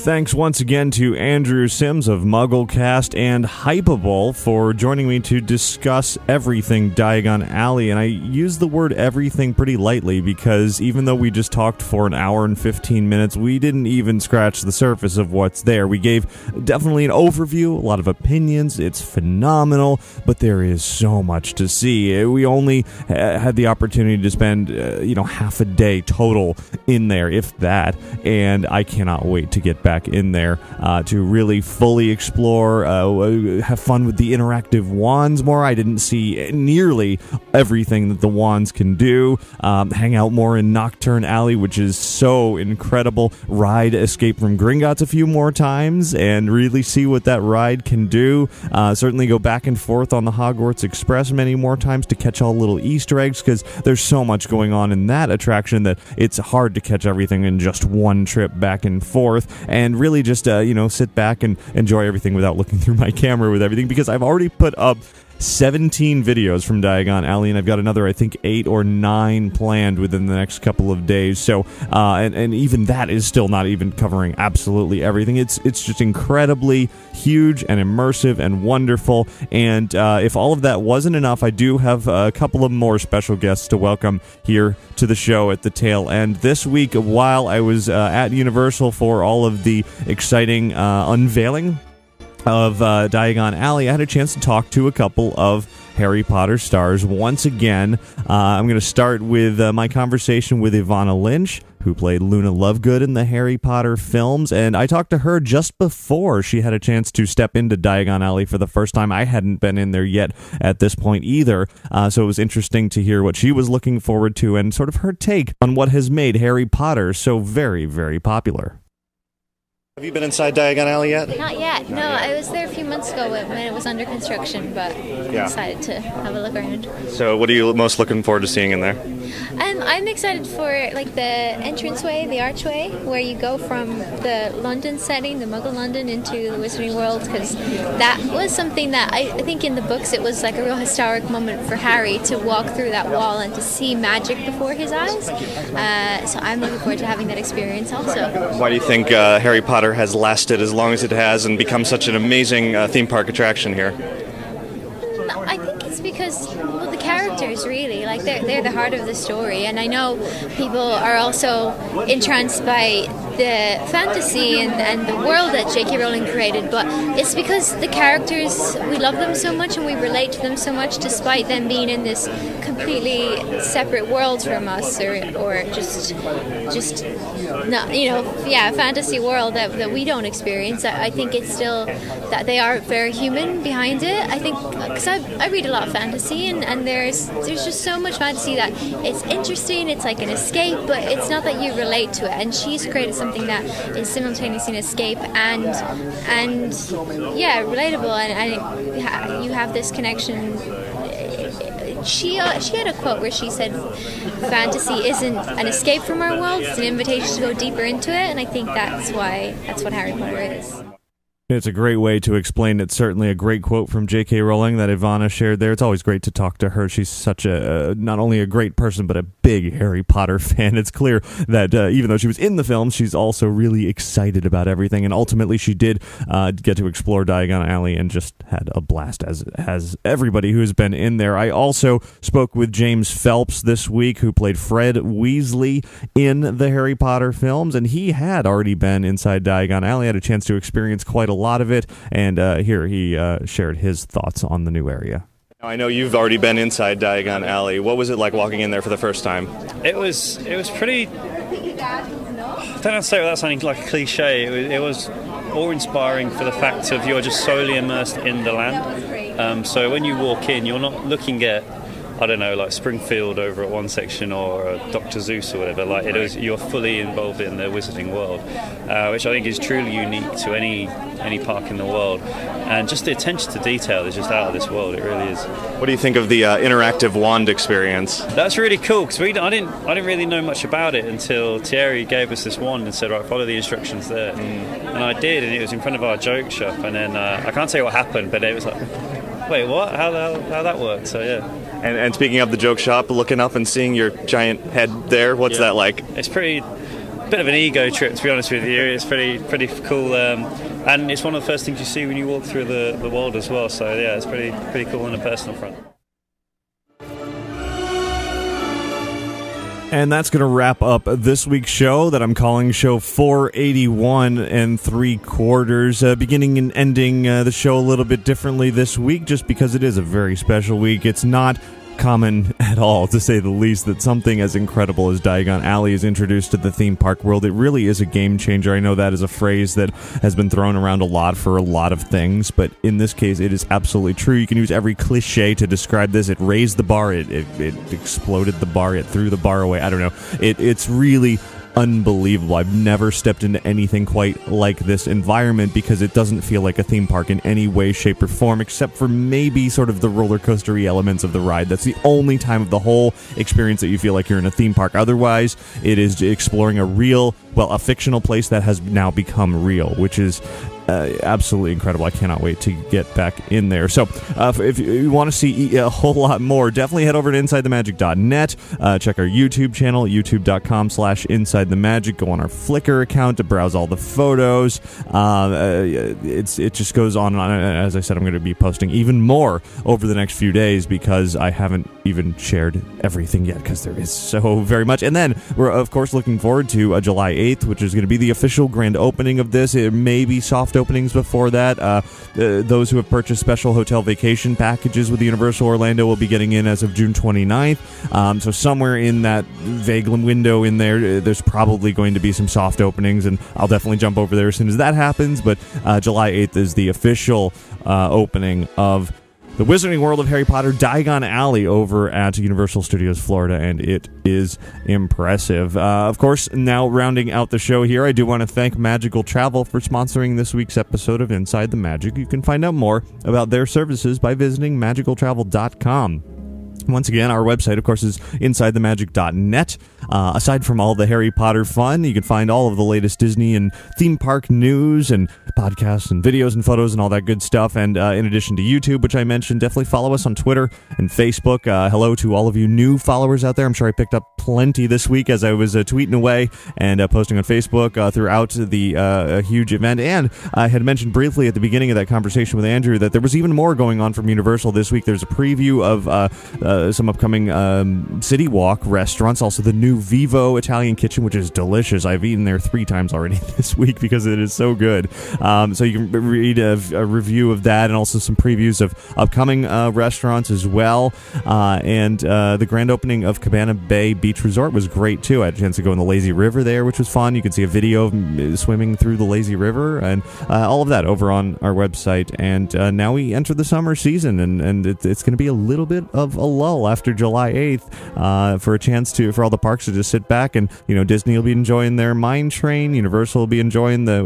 Thanks once again to Andrew Sims of MuggleCast and Hypable for joining me to discuss everything Diagon Alley. And I use the word everything pretty lightly because even though we just talked for an hour and 15 minutes, we didn't even scratch the surface of what's there. We gave definitely an overview, a lot of opinions. It's phenomenal, but there is so much to see. We only had the opportunity to spend, half a day total in there, if that. And I cannot wait to get back in there to really fully explore, have fun with the interactive wands more. I didn't see nearly everything that the wands can do. Hang out more in Nocturne Alley, which is so incredible. Ride Escape from Gringotts a few more times and really see what that ride can do. Certainly go back and forth on the Hogwarts Express many more times to catch all the little Easter eggs because there's so much going on in that attraction that it's hard to catch everything in just one trip back and forth. and really just, sit back and enjoy everything without looking through my camera with everything, because I've already put up 17 videos from Diagon Alley, and I've got another, I think, 8 or 9 planned within the next couple of days. So, and even that is still not even covering absolutely everything. It's just incredibly huge and immersive and wonderful. And if all of that wasn't enough, I do have a couple of more special guests to welcome here to the show at the tail end. This week, while I was at Universal for all of the exciting unveiling of Diagon Alley, I had a chance to talk to a couple of Harry Potter stars once again. I'm going to start with my conversation with Ivana Lynch, who played Luna Lovegood in the Harry Potter films, and I talked to her just before she had a chance to step into Diagon Alley for the first time. I hadn't been in there yet at this point either, so it was interesting to hear what she was looking forward to and sort of her take on what has made Harry Potter so very, very popular. Have you been inside Diagon Alley yet? Not yet. No, I was there a few months ago when it was under construction, but decided to have a look around. So what are you most looking forward to seeing in there? I'm excited for the entranceway, the archway, where you go from the London setting, the Muggle London, into the Wizarding World, because that was something that I think in the books it was like a real historic moment for Harry to walk through that wall and to see magic before his eyes. So I'm looking forward to having that experience also. Why do you think Harry Potter has lasted as long as it has and become such an amazing theme park attraction here? I think it's because, the characters really, they're the heart of the story, and I know people are also entranced by the fantasy and the world that J.K. Rowling created, but it's because the characters, we love them so much and we relate to them so much, despite them being in this completely separate world from us, or just not, fantasy world that we don't experience. I think it's still that they are very human behind it. I think because I read a lot of fantasy, and there's just so much fantasy that it's interesting, it's like an escape, but it's not that you relate to it, and she's created something that is simultaneously an escape and relatable, and you have this connection. She had a quote where she said, "Fantasy isn't an escape from our world; it's an invitation to go deeper into it." And I think that's what Harry Potter is. It's a great way to explain it. Certainly a great quote from J.K. Rowling that Ivana shared there. It's always great to talk to her. She's such not only a great person, but a big Harry Potter fan. It's clear that even though she was in the film, she's also really excited about everything. And ultimately, she did get to explore Diagon Alley and just had a blast, as has everybody who's been in there. I also spoke with James Phelps this week, who played Fred Weasley in the Harry Potter films, and he had already been inside Diagon Alley, had a chance to experience quite a lot of it, and here he shared his thoughts on the new area. I know you've already been inside Diagon Alley. What was it like walking in there for the first time? It was pretty, I don't know how to say it without sounding like a cliche. It was awe-inspiring for the fact of you're just solely immersed in the land. So when you walk in, you're not looking at, I don't know, like Springfield over at one section or Dr. Zeus or whatever. You're fully involved in the wizarding world, which I think is truly unique to any park in the world. And just the attention to detail is just out of this world. It really is. What do you think of the interactive wand experience? That's really cool, because I didn't really know much about it until Thierry gave us this wand and said, right, follow the instructions there. And I did, and it was in front of our joke shop. And then I can't say what happened, but it was like, wait, what? How that worked? So yeah. And speaking of the joke shop, looking up and seeing your giant head there, what's that like? It's bit of an ego trip, to be honest with you. It's pretty cool, and it's one of the first things you see when you walk through the world as well. So yeah, it's pretty cool on a personal front. And that's going to wrap up this week's show that I'm calling show 481 3/4, beginning and ending the show a little bit differently this week, just because it is a very special week. It's not common at all, to say the least, that something as incredible as Diagon Alley is introduced to the theme park world. It really is a game changer. I know that is a phrase that has been thrown around a lot for a lot of things, but in this case, it is absolutely true. You can use every cliche to describe this. It raised the bar, it exploded the bar, it threw the bar away. I don't know. It's really unbelievable. I've never stepped into anything quite like this environment because it doesn't feel like a theme park in any way, shape, or form, except for maybe sort of the roller coaster-y elements of the ride. That's the only time of the whole experience that you feel like you're in a theme park. Otherwise, it is exploring a fictional place that has now become real, which is absolutely incredible. I cannot wait to get back in there. So if you want to see a whole lot more, definitely head over to InsideTheMagic.net. Check our YouTube channel, youtube.com/InsideTheMagic. Go on our Flickr account to browse all the photos. It just goes on and on. As I said, I'm going to be posting even more over the next few days because I haven't even shared everything yet because there is so very much. And then we're, of course, looking forward to July 8th, which is going to be the official grand opening of this. It may be soft openings before that. Those who have purchased special hotel vacation packages with the Universal Orlando will be getting in as of June 29th. So somewhere in that vague window in there's probably going to be some soft openings, and I'll definitely jump over there as soon as that happens. But July 8th is the official opening of the Wizarding World of Harry Potter Diagon Alley over at Universal Studios Florida, and it is impressive. Of course, now rounding out the show here, I do want to thank Magical Travel for sponsoring this week's episode of Inside the Magic. You can find out more about their services by visiting magicaltravel.com. Once again, our website, of course, is InsideTheMagic.net. Aside from all the Harry Potter fun, you can find all of the latest Disney and theme park news and podcasts and videos and photos and all that good stuff. And in addition to YouTube, which I mentioned, definitely follow us on Twitter and Facebook. Hello to all of you new followers out there. I'm sure I picked up plenty this week as I was tweeting away and posting on Facebook throughout the huge event. And I had mentioned briefly at the beginning of that conversation with Andrew that there was even more going on from Universal this week. There's a preview of some upcoming City Walk restaurants, also the new Vivo Italian Kitchen, which is delicious. I've eaten there 3 times already this week because it is so good. So you can read a review of that and also some previews of upcoming restaurants as well. And the grand opening of Cabana Bay Beach Resort was great too. I had a chance to go in the lazy river there, which was fun. You can see a video of swimming through the lazy river and all of that over on our website. And now we enter the summer season, and it's going to be a little bit of a lull after July 8th for a chance for all the parks to just sit back, and Disney will be enjoying their Mine Train, Universal will be enjoying the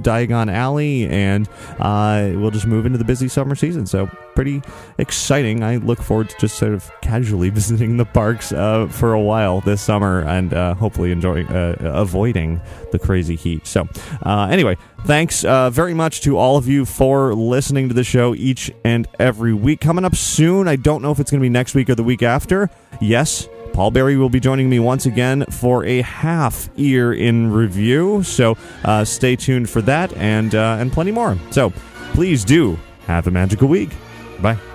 Diagon Alley, and we'll just move into the busy summer season. So pretty exciting. I look forward to just sort of casually visiting the parks for a while this summer, and hopefully avoiding the crazy heat. So anyway, thanks very much to all of you for listening to the show each and every week. Coming up soon, I don't know if it's going to be next week or the week after. Yes, Paul Berry will be joining me once again for a half year in review. So stay tuned for that and plenty more. So please do have a magical week. Bye.